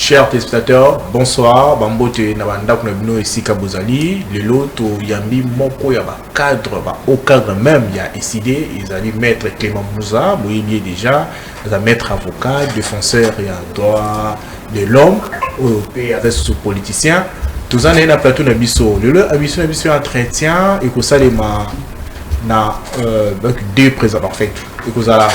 Chers téléspectateurs, bonsoir. Bambote Nabanda Kunabino ici Kabozali. Le lot Yambi Moko Yaba cadre, au cadre même, il y a décidé, ils allaient mettre Clément Mouza, Mouillier déjà, ils allaient mettre avocat, défenseur et droit de l'homme, avec ce politicien. Tout ça, on a plateau Nabiso. Le lot Nabiso entretien et que ça, les deux présents en fait. Et que ça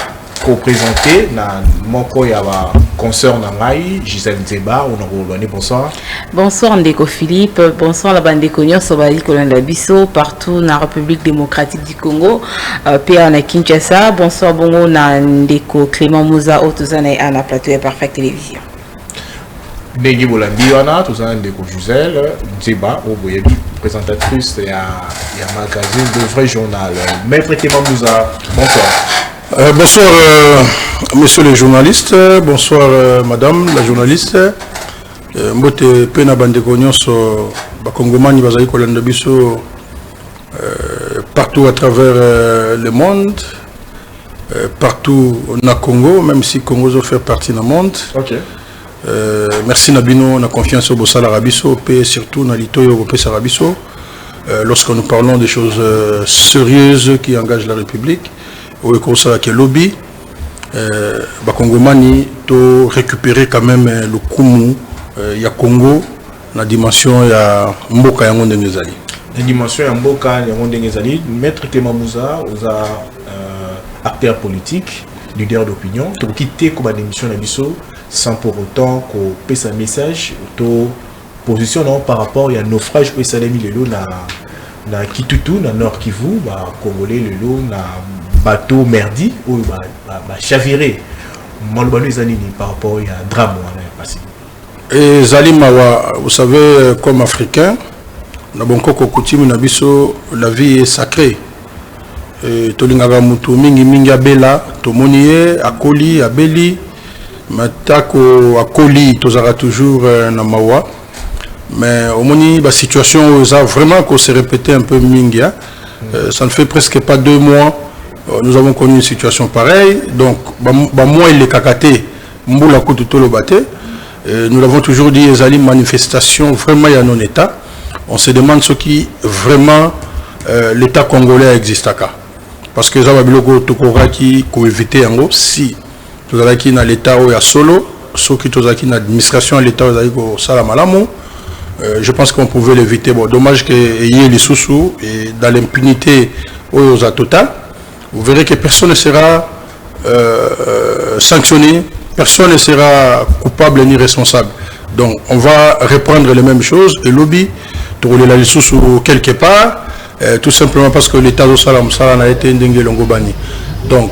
co-présenté na moko ya ba concert na ngai Gisèle Nzeba on a bonsoir. Bonsoir Ndeko Philippe, bonsoir la bande nyonso bali kolanda biso partout na République démocratique du Congo, pa na Kinshasa. Bonsoir bongo na Ndeko Clément Mouza otuzana na plateau ya Parfait Télévision. Ndenge bolandi wana tuzana Ndeko Gisèle Nzeba oboyebi présentatrice ya magazine de vrai journal. Maître Clément Mouza, bonsoir. Bonsoir, messieurs les journalistes, bonsoir, madame la journaliste. Mbote pena bandeko nyonso bakongomani bazali kolanda biso partout à travers le monde, partout na Congo, même si Congo fait partie du monde. Okay. Merci Nabino, on a confiance au Bossala Rabiso, et surtout na Litoyo Europé Sarabiso, lorsque nous parlons des choses sérieuses qui engagent la République. Au conseil qui lobby, Bakongomani to récupérer quand même le Kumu ya Congo la dimension ya Mboka ya Ngonde Ngezali. La dimension ya Mboka ya Ngonde Ngezali, Maître Clément Mouza, acteur politique, leader d'opinion, to quitter comme démission na biso sans pour autant qu'on passe un message to position par rapport à naufrage que ça a mis le lot na Kitutu na Nord Kivu, ba Congolais le lot na bateau merdi ou chaviré malobano ezanini par rapport à drame passé. Et Zalimawa, vous savez, comme africain, na bonkoko coutume na biso la vie est sacrée. Et tolingaka mutu mingi abela tomoniye akoli abeli matako akoli tozara toujours na mawa. Mais au moni la situation ça vraiment qu'on s'est répété un peu mingi hein? Ça ne fait presque pas 2 mois. Nous avons connu une situation pareille, donc moi il est kakaté, mboula kututolo baté. Nous l'avons toujours dit, les manifestations vraiment il y a non état. On se demande ce qui vraiment l'état congolais existe à cas. Parce que ça va biloko tokora qui éviter en gros si tout à qui dans l'état où il y a solo, ceux qui tout à qui dans l'administration à l'état où il y a salamalamu. Je pense qu'on pouvait l'éviter. Bon, dommage qu'il y ait les sous-sous et dans l'impunité aux a total. Vous verrez que personne ne sera sanctionné, personne ne sera coupable ni responsable. Donc on va reprendre les mêmes choses et lobby, trouver la ressource quelque part, tout simplement parce que l'État de Salam a été ndenge longobani. Donc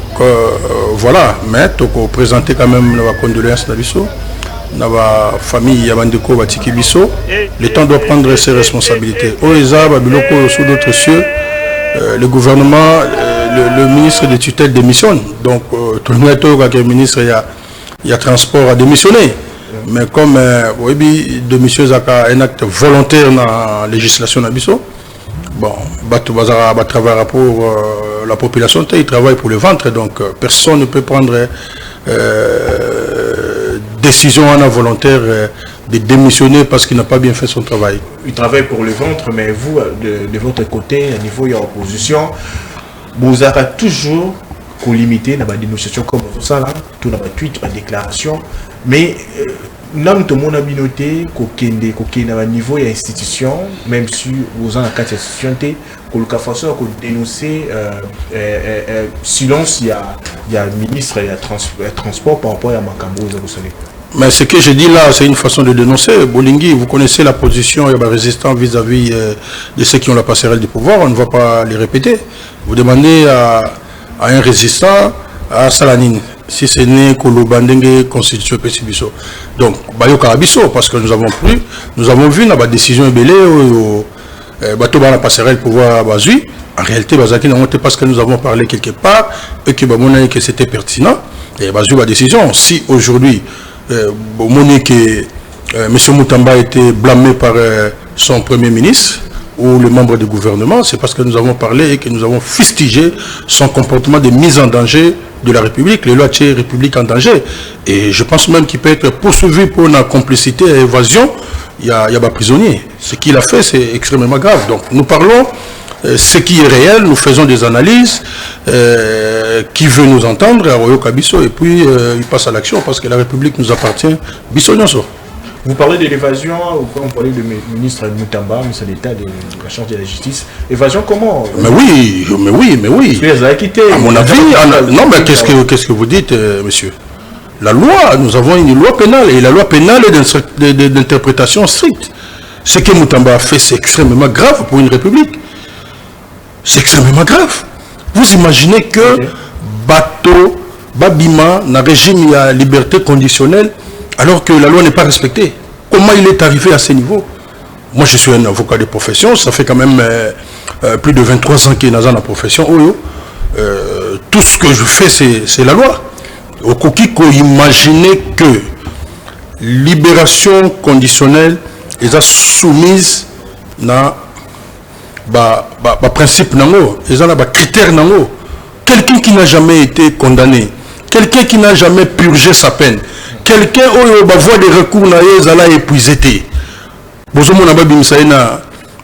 voilà, mais on présenter quand même la condoléance d'Abisso, la famille Yabandeko Batiki Bisso. L'État doit prendre ses responsabilités. Oeza, Babiloko, sous d'autres cieux, le gouvernement. Le ministre de tutelle démissionne, donc tout le monde le ministre il y a transport à démissionner. Mais comme démission c'est un acte volontaire dans la législation d'Abisso, bon, il travaille pour la population, il travaille pour le ventre, donc personne ne peut prendre décision volontaire de démissionner parce qu'il n'a pas bien fait son travail. Il travaille pour le ventre, mais vous, de votre côté, à niveau il y a opposition. Vous avez toujours limité dans la dénonciation comme ça, tout dans la tweet, la déclaration. Mais nous tout le monde a noté qu'au niveau de l'institution, même si vous avez 4 institutions, que le façon de dénoncer silence, il y a le ministre et transport par rapport à Makambo. Mais ce que je dis là, c'est une façon de dénoncer. Bolingi, vous connaissez la position résistante vis-à-vis de ceux qui ont la passerelle du pouvoir, on ne va pas les répéter. Vous demandez à un résistant, à Salanine, si c'est né Kolobandenge constitution Pessibiso. Donc, Bayo Karabiso, parce que nous avons vu la décision ébélée au bateau dans la passerelle pouvoir Bazui. En réalité, Bazaki n'a monté parce que nous avons parlé quelque part et que c'était pertinent. Et Bazui la décision. Si aujourd'hui, M. Moutamba a été blâmé par son premier ministre, ou les membres du gouvernement, c'est parce que nous avons parlé et que nous avons fustigé son comportement de mise en danger de la République, les lois de République en danger. Et je pense même qu'il peut être poursuivi pour une complicité et évasion. Il y a des prisonniers. Ce qu'il a fait, c'est extrêmement grave. Donc nous parlons ce qui est réel, nous faisons des analyses, qui veut nous entendre, et puis il passe à l'action parce que la République nous appartient. Vous parlez de l'évasion, on parlait du ministre Moutamba, ministre d'État de la charge de la justice. Évasion comment? Mais oui. À mon avis, non, mais qu'est-ce que vous dites, monsieur? La loi, nous avons une loi pénale, et la loi pénale est d'interprétation stricte. Ce que Moutamba a fait, c'est extrêmement grave pour une république. C'est extrêmement grave. Vous imaginez que bateau, Babima, dans le régime, il y a liberté conditionnelle, alors que la loi n'est pas respectée. Comment il est arrivé à ce niveau? Moi, je suis un avocat de profession, ça fait quand même plus de 23 ans qu'il est dans la profession. Tout ce que je fais, c'est la loi. Au Kokiko, imaginez que libération conditionnelle est soumise à principe, à critère. Quelqu'un qui n'a jamais été condamné, quelqu'un qui n'a jamais purgé sa peine, quelqu'un qui va voir des recours est épuisé.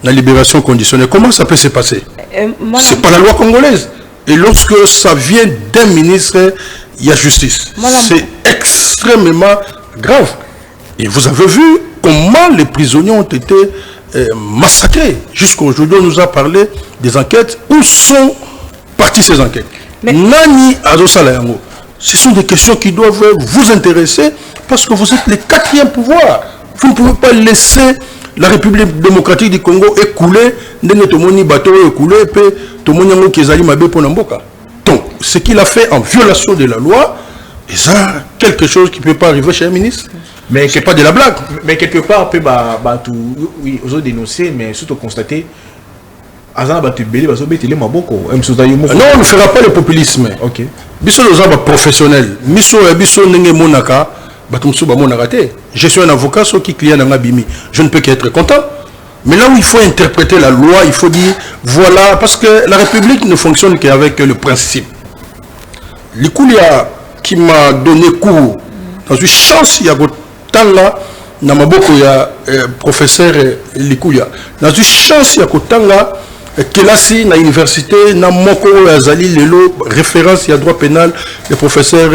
La libération conditionnelle, comment ça peut se passer? C'est pas la loi congolaise. Et lorsque ça vient d'un ministre, il y a justice. C'est extrêmement grave. Et vous avez vu comment les prisonniers ont été massacrés. Jusqu'aujourd'hui, on nous a parlé des enquêtes. Où sont parties ces enquêtes? Nani Azosalayango. Ce sont des questions qui doivent vous intéresser parce que vous êtes le quatrième pouvoir. Vous ne pouvez pas laisser la République démocratique du Congo écouler. Donc, ce qu'il a fait en violation de la loi, c'est quelque chose qui ne peut pas arriver chez un ministre. Mais ce n'est pas de la blague. Mais quelque part, oui, ils ont dénoncé, mais surtout constaté. Non, on ne fera pas le populisme. Ok. Je suis un avocat, je ne peux qu'être content. Mais là où il faut interpréter la loi, il faut dire, voilà, parce que la République ne fonctionne qu'avec le principe. Likoulia qui m'a donné cours, dans une chance, il y a autant là, dans ma boko, il y a professeur Likoulia. Dans une chance, il y a autant là, Kelasi, na université, na moko Azali Lelo, référence, il y a droit pénal, le professeur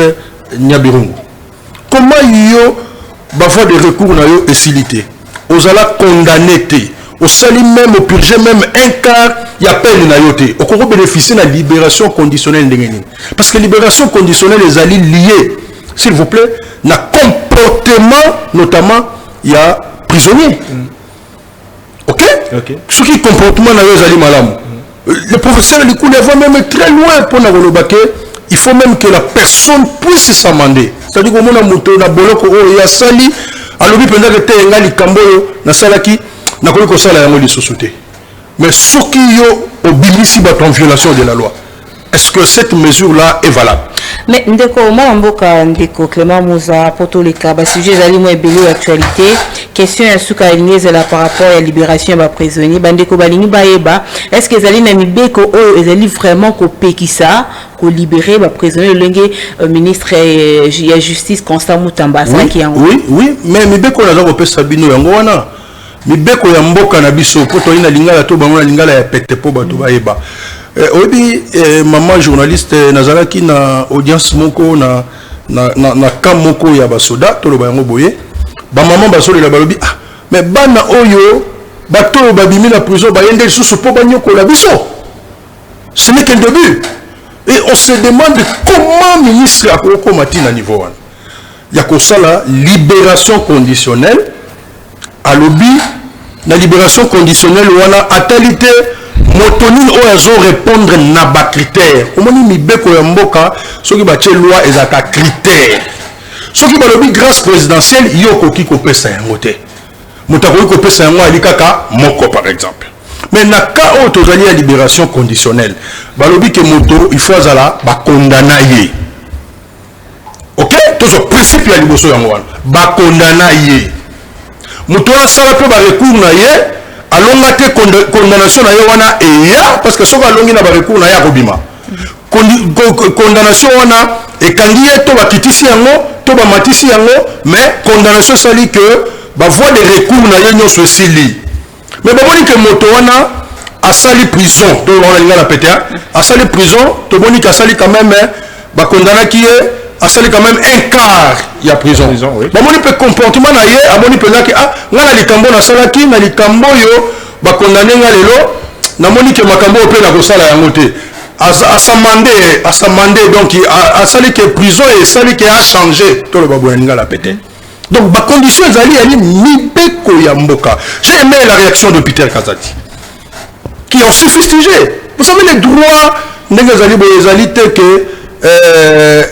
Nyabirungu. Comment il y a des recours na yo esilité? Aux ala condamné au sali même au purgé même un quart il y a peine na yoté au Congo bénéficier de la libération conditionnelle parce que libération conditionnelle les alliés liés s'il vous plaît na comportement notamment il y a prisonnier. OK ce qui comportement na les alliés malam le professeur Likouli va même très loin pour na golobake il faut même que la personne puisse s'amender c'est-à-dire que mon moto na boloko il y a sali alors pendant que tu es likambo na salaki na ko sala yango lisusuté mais ce qui yo obéissent en violation de la loi est-ce que cette mesure là est valable? Mais ndeko mboka ndeko Clément Mouza poto le cas sujet zali mo ebelo actualité question ya suka aligné là par rapport à la libération ba prisonniers bandeko balingi baeba est-ce que zali na mibeko o ezali vraiment ko pekisa ko libérer ba prisonniers lenge ministre ya justice Constant Moutamba ça qui en oui mais mibeko na ko pesa bino yango wana mibeko ya mboka na biso poto ina lingala to bango na lingala ya pete po bato baeba obi maman journaliste nazalaki na audience moko na camp moko ya basoda to lo bango boye ba maman basoda balobi ah mais bana oyo bato babimi na prison ba yende sous po banyoko la biso ce n'est qu'un début et on se demande comment ministre akoko matina niveau 1 ya ko sala libération conditionnelle à lobby la libération conditionnelle wana atalité motonine oyo répondre na ba critère omoni mibeko ya mboka soki ba tie loi ezaka critère soki ba lobby grâce présidentielle yoko ki ko pesa yango te mutako ko pesa yango ali kaka moko par exemple mais na ka o tozali ya libération conditionnelle ba lobby ke moto il faut azala ba condamné OK tozo principe ya liboso yango wana ba condamné moto asala pe ba recours na ye alonga te condamnation na yewana et ya parce que soka alongi na ba recours na ya kobima condamnation wana et kangi to bakitisi yango to ba matisi yango mais condamnation sali que ba voie de recours na yenyo so sili mais ba boni que moto wana asali prison to wana linga na PTA asali prison to boni ka sali quand même ba condamné qui est asali quand même un quart ya prison oui. Ba moni pe comportement na ye amoni pe que ah ngana likambo na salaki na likambo yo ba condamné nga lelo na moni que makambo pe na ko sala yango te asamandé donc asali que prison et sali que a changé to le babou nga la pété donc ba condition ezali ali mibeko ya mboka. J'ai aimé la réaction de Peter Kazati qui ont su fustiger vous savez les droits ndenge ezali te que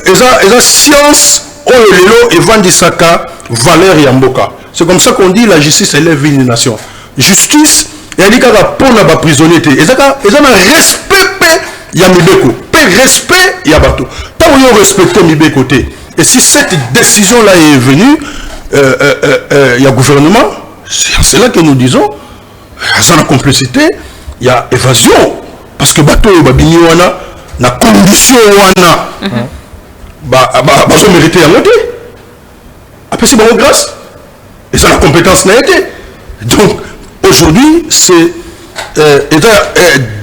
eza science oyo lelo evandisaka valeur ya mboka. C'est comme ça qu'on dit la justice élève une nation. Justice et dit kaka pona ba prisonnier te ezaka na respect ya mibeko pe respect ya bato tant yo respecter mibeko te. Et si cette décision là est venue il y a gouvernement, c'est là que nous disons sans la complicité il y a évasion parce que bato babini wana na condition wana bazo mérité yango te après c'est bon grâce et ça la compétence n'a été donc aujourd'hui c'est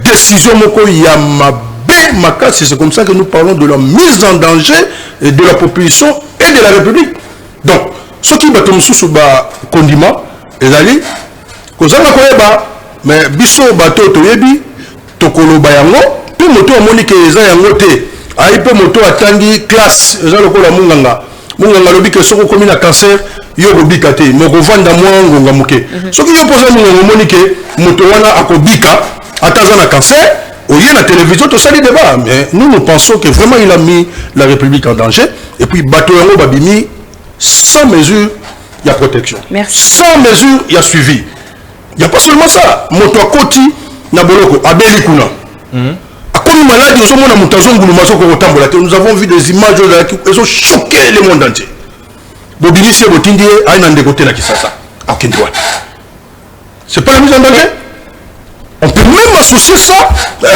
décision moko ya mabe makasi. C'est comme ça que nous parlons de la mise en danger de la population et de la République. Donc ce qui bato mususu ba condiment ezali kozanga koyeba mais biso bato toyebi tokoloba yango pe moto amoni ke eza yango te ayi pe moto atangi classe eza lokola munganga lobi ke soko komi na cancer yo kobika te moko vanda mwa ngonga muke soki yo posa munganga omoni ke moto wana akobika ataza na cancer oye na télévision to sali débat mais nous pensons que vraiment il a mis la République en danger et puis bato yango babimi sans mesure il y a protection. Merci. Sans mesure il y a suivi. Il n'y a pas seulement ça moto akoti na boloko abeli kuna akomi malade ozomona mutazo nguluma soko kotambola te. Nous avons vu des images qui ont choqué le monde entier. Bobinisi botindi aina ndeko te na Kisasa akindwa. C'est pas la mise en danger. On peut même associer ça à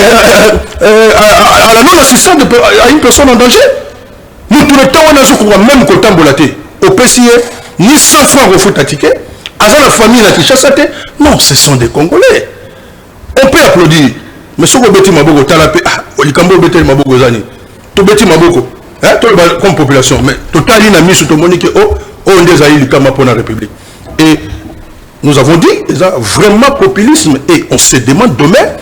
la non-assistance à une personne en danger. Nous tout le temps on a ce qu'on va même kotambola te au PCA ni 100 francs refoutent à ticket. Avant la famille la Kinshasa te. Non, ce sont des Congolais. On peut applaudir. Mais si on beti maboko talape likambo beti maboko zani. To beti maboko. Hein, comme population mais total ina misu to monique on des aïe likama pour la République. Et nous avons dit vraiment populisme et on se demande demain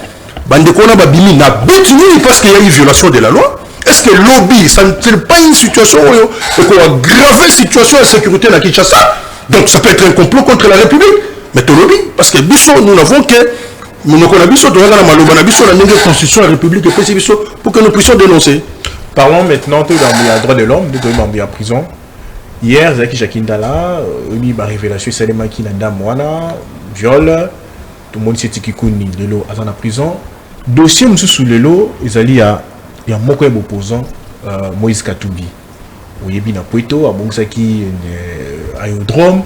bande kona babimi na betini parce qu'il y a eu violation de la loi. Est-ce que lobby ça n'est pas une situation où on a gravé situation de sécurité à Kinshasa? Donc ça peut être un complot contre la République. Mais tout lobby parce que biso nous n'avons que nous connaissons de la constitution de la République pour que nous puissions dénoncer. Parlons maintenant de la droit de l'homme, de la prison. Hier, Zaki Jakindala, il y a une révélation, c'est qui n'a pas viol, tout le monde sait qu'il y a dans la prison. Dossier sous le lot, il y a un mot opposant, Moïse Katoubi. Il y a un poito, à Bonsaki, aérodrome.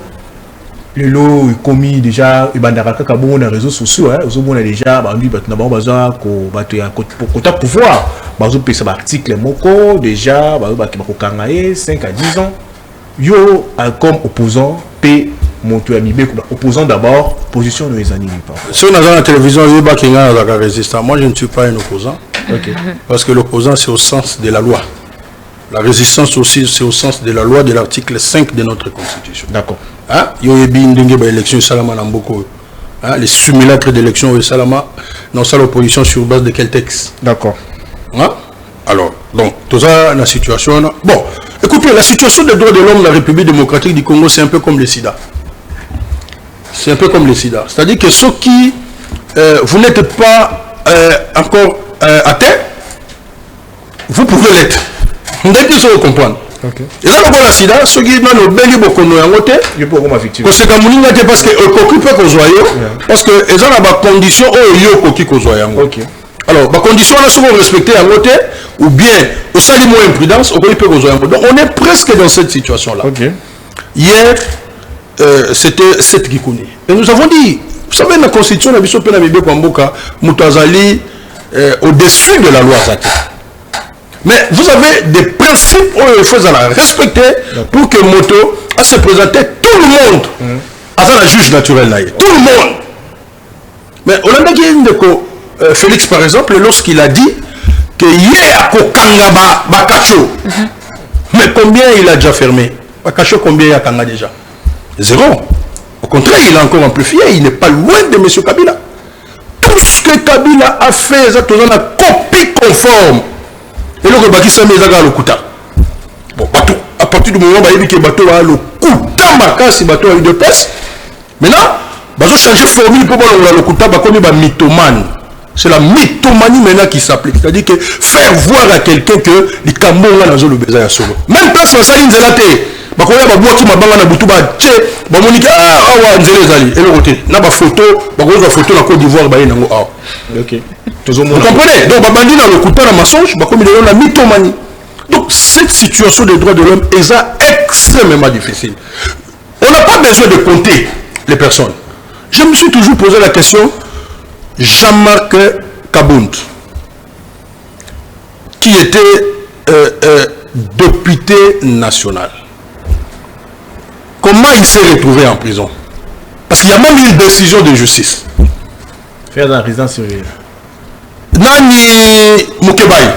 Le lot est commis déjà, il y a des réseaux sociaux, il y a déjà, il y a pouvoir. Par exemple, ces articles moko déjà 5 à 10 ans yo comme opposant p moto amibé opposant d'abord position de les animés si on a dans la télévision il va qu'il y a un résistant. Moi je ne suis pas un opposant parce que l'opposant c'est au sens de la loi. La résistance aussi c'est au sens de la loi de l'article 5 de notre constitution. D'accord. Hein yo yebi ndenge ba élection salama na mboko. Hein les simulacres d'élection au salama non ça l'opposition sur base de quel texte? D'accord. Hein? Alors, donc, tout ça, la situation... Bon, écoutez, la situation des droits de l'homme de la République démocratique du Congo, c'est un peu comme le sida. C'est un peu comme le sida. C'est-à-dire que ceux qui... vous n'êtes pas encore atteint, vous pouvez l'être. Vous devez tous comprendre. Et là, on voit la sida, ceux qui ont bien beaucoup de côté, c'est comme nous, parce qu'ils occupent aux joyaux, parce qu'ils ont des conditions où ils occupent aux joyaux. Alors, les conditions sont respectées à côté, ou bien, au sein de moins imprudence, on peut donc on est presque dans cette situation-là. Hier, c'était 7 Gikouni. Et nous avons dit, Vous savez, la constitution, au-dessus de la loi. Mais vous avez des principes où il faut respecter pour que Moto a se présenter tout le monde à la juge naturelle. Tout le monde. Mais Félix, par exemple, lorsqu'il a dit qu'il y a Kokanga Bakacho, mais combien il a déjà fermé? Bakacho, combien il y a Kanga déjà? 0. Au contraire, il est encore amplifié. Il n'est pas loin de M. Kabila. Tout ce que Kabila a fait, exactement la copie conforme. Et là, il y a le Kuta. Bon, à partir du moment où il y a le Kuta, si bateau a eu de peste, maintenant, il faut changer de formule pour le Kuta, il y a mythomane. C'est la mythomanie maintenant qui s'applique. C'est-à-dire que faire voir à quelqu'un que les Cameroun là dans le besoin solo. Même place la saline zelaté. Bakoya ba boaki mabanga na butu ba tche ba monika awa nzele zali et le côté na ba photo ba photo na Côte d'Ivoire ba yango ah. OK. Vous comprenez? Donc ba bandi na le couteau na mensonge ba comme la mythomanie. Donc cette situation des droits de l'homme est extrêmement difficile. On n'a pas besoin de compter les personnes. Je me suis toujours posé la question. Jean-Marc Kabound, qui était député national. Comment il s'est retrouvé en prison? Parce qu'il y a même une décision de justice. Faire dans la résidence surveillée. Nani Mukebai.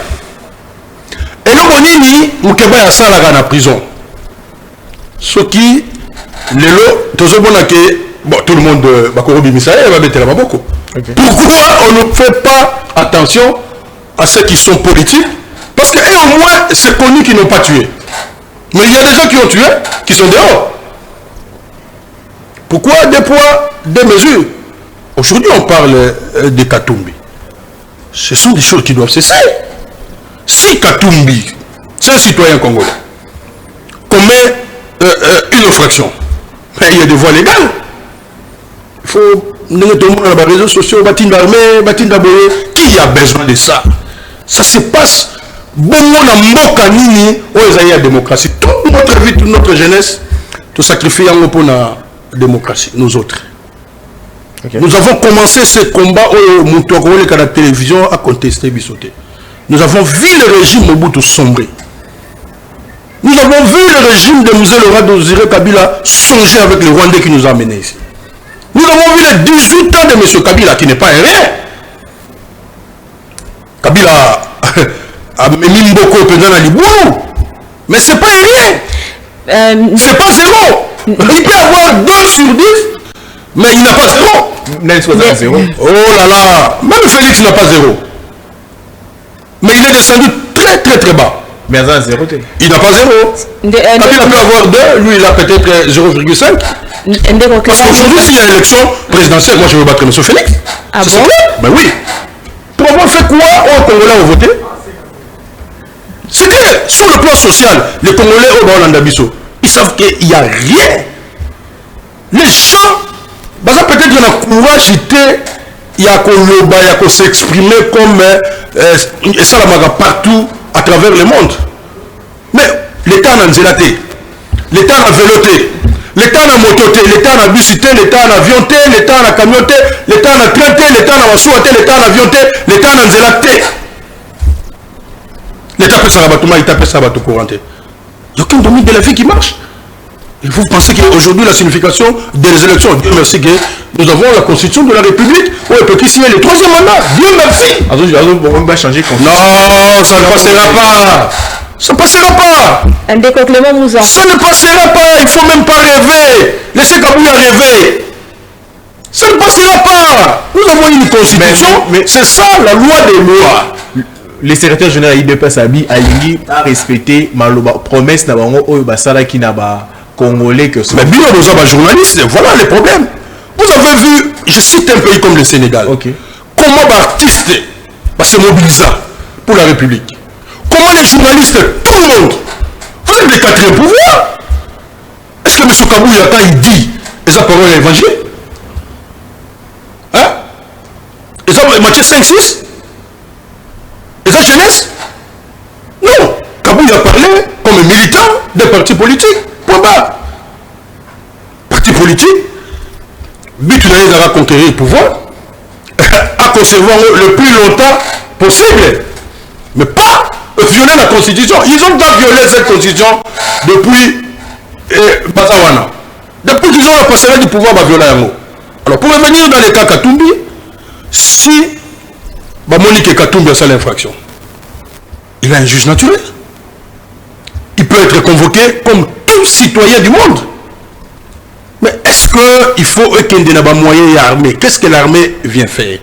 Et le Bonini, Mukebai a ça en prison. Ce qui, les lots, bon, tout le monde, Bakorobi Misaël, va mettre la Maboko. Okay. Pourquoi on ne fait pas attention à ceux qui sont politiques? Parce qu'au moins, c'est connu qu'ils n'ont pas tué. Mais il y a des gens qui ont tué, qui sont dehors. Pourquoi des poids, des mesures? Aujourd'hui, on parle de Katumbi. Ce sont des choses qui doivent cesser. Si Katumbi, c'est un citoyen congolais, commet une infraction, mais il y a des voies légales. Il faut... Nous dans les réseaux sociaux, qui a besoin de ça? Ça se passe. Bon, on a mokanini, on a la démocratie. Toute notre vie, toute notre jeunesse, tout sacrifier pour la démocratie, nous autres. Okay. Nous avons commencé ce combat au la télévision à contester Bissoté. Nous avons vu le régime Mobutu sombrer. Nous avons vu le régime de Mzee Laurent Désiré Kabila songer avec les Rwandais qui nous a amenés ici. Nous avons vu les 18 ans de M. Kabila qui n'est pas un rien. Kabila a mis beaucoup pendant Libou. Mais ce n'est pas un rien. C'est pas 0. Il peut avoir 2 sur 10, mais il n'a pas 0. Oh là là. Même Félix n'a pas 0. Mais il est descendu très très très bas. Mais il n'a pas 0. Kabila peut avoir 2, lui il a peut-être 0,5. Parce qu'aujourd'hui, s'il y a une élection présidentielle, moi je veux battre M. Félix. Ah bon? Ben oui. Pour avoir fait quoi aux Congolais ont voté? C'est que sur le plan social, les Congolais au Baolandabiso, ils savent qu'il n'y a rien. Les gens, peut-être qu'il y a un courage, il y a qu'on s'exprimer comme et ça la partout à travers le monde. Mais l'État n'a zélaté, l'État n'a véloté. L'État n'a mototé, l'État n'a busité, l'État n'a avionté, l'État n'a camionné, l'État n'a traité, l'État n'a souhaité, l'État n'a avionté, l'État n'a zélaté. L'État peut s'abattre, l'État peut s'abattre couranté. Il n'y a aucun domaine de la vie qui marche. Et vous pensez qu'aujourd'hui, la signification des élections, Dieu merci que nous avons la constitution de la République, où il peut signer le 3e mandat. Dieu merci. On va changer. Non, ça ne passera pas. Ça ne passera pas. Ça ne passera pas. Il ne faut même pas rêver. Laissez Kabila rêver. Ça ne passera pas. Nous avons une constitution, mais c'est ça la loi des lois. Le secrétaire général IDPS a respecté ma promesse qui n'a pas congolais que ça. Mais bien, nous avons journalistes. Voilà les problèmes. Vous avez vu, je cite un pays comme le Sénégal. Okay. Comment l'artiste se mobilise pour la République. Comment les journalistes, tout le monde, vous êtes les 4e pouvoirs. Est-ce que M. Kabouya, quand il dit les paroles à l'évangile, hein? Matthieu 5-6, les jeunesse? Non. Kabouya parlait comme militant des partis politiques. Point bas. Parti politique, but à conquérir le pouvoir, à conserver le plus longtemps possible, mais pas violer la constitution. Ils ont pas violé cette constitution depuis Bazawana. Depuis qu'ils ont la passerelle du pouvoir, violer yango. Alors pour revenir dans les cas Katumbi, si Monique Katumbi a fait l'infraction, il a un juge naturel. Il peut être convoqué comme tout citoyen du monde. Mais est-ce qu'il faut qu'il y ait des moyens armés? Qu'est-ce que l'armée vient faire?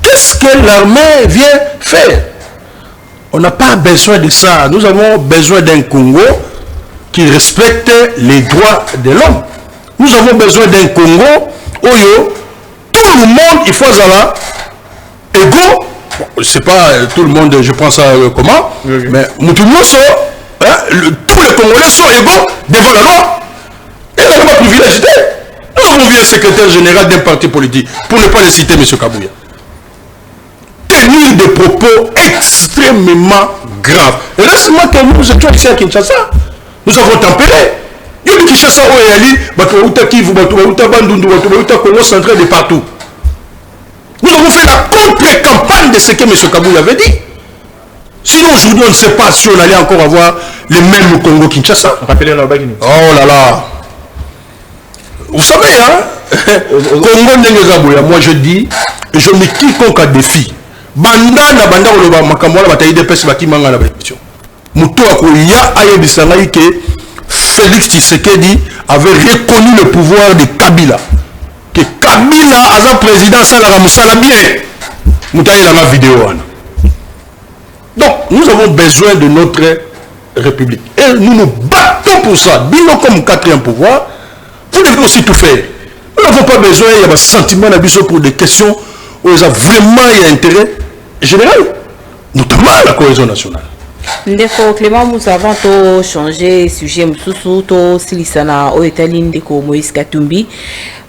Qu'est-ce que l'armée vient faire? On n'a pas besoin de ça. Nous avons besoin d'un Congo qui respecte les droits de l'homme. Nous avons besoin d'un Congo où tout le monde, il faut ça égaux. Bon, c'est pas tout le monde, je pense à comment, mais tous les Congolais sont égaux devant la loi. Et la loi privilégiée. Nous avons vu un secrétaire général d'un parti politique, pour ne pas le citer, M. Kabouya, tenir des propos extrêmement graves. Récemment, que nous étions ici à Kinshasa, nous avons tempéré. Il y a Kinshasa, Congo central de partout. Nous avons fait la contre-campagne de ce que M. Kabouya avait dit. Sinon, aujourd'hui, on ne sait pas si on allait encore avoir les mêmes Congo-Kinshasa. Oh là là. Vous savez, hein, Congo Ndengezabouya, moi je dis, je mets quiconque à défi. Banda na banda oloba makamwala batayi de pesi bakimanga na bénédiction. Muto akoya ayebisanga que Félix Tshisekedi avait reconnu le pouvoir de Kabila. Que Kabila a un président Salara Moussala bien. Moutaï la vidéo. Donc, nous avons besoin de notre République. Et nous nous battons pour ça. Bino comme quatrième pouvoir, vous devez aussi tout faire. Nous n'avons pas besoin, il y a un sentiment d'abus pour des questions où il y a vraiment un intérêt général, notamment la cohésion nationale. Ndeko Clément Moussa, avant de changer le sujet, Moussou, Silisana, Oetali, Ndeko Moïse Katumbi,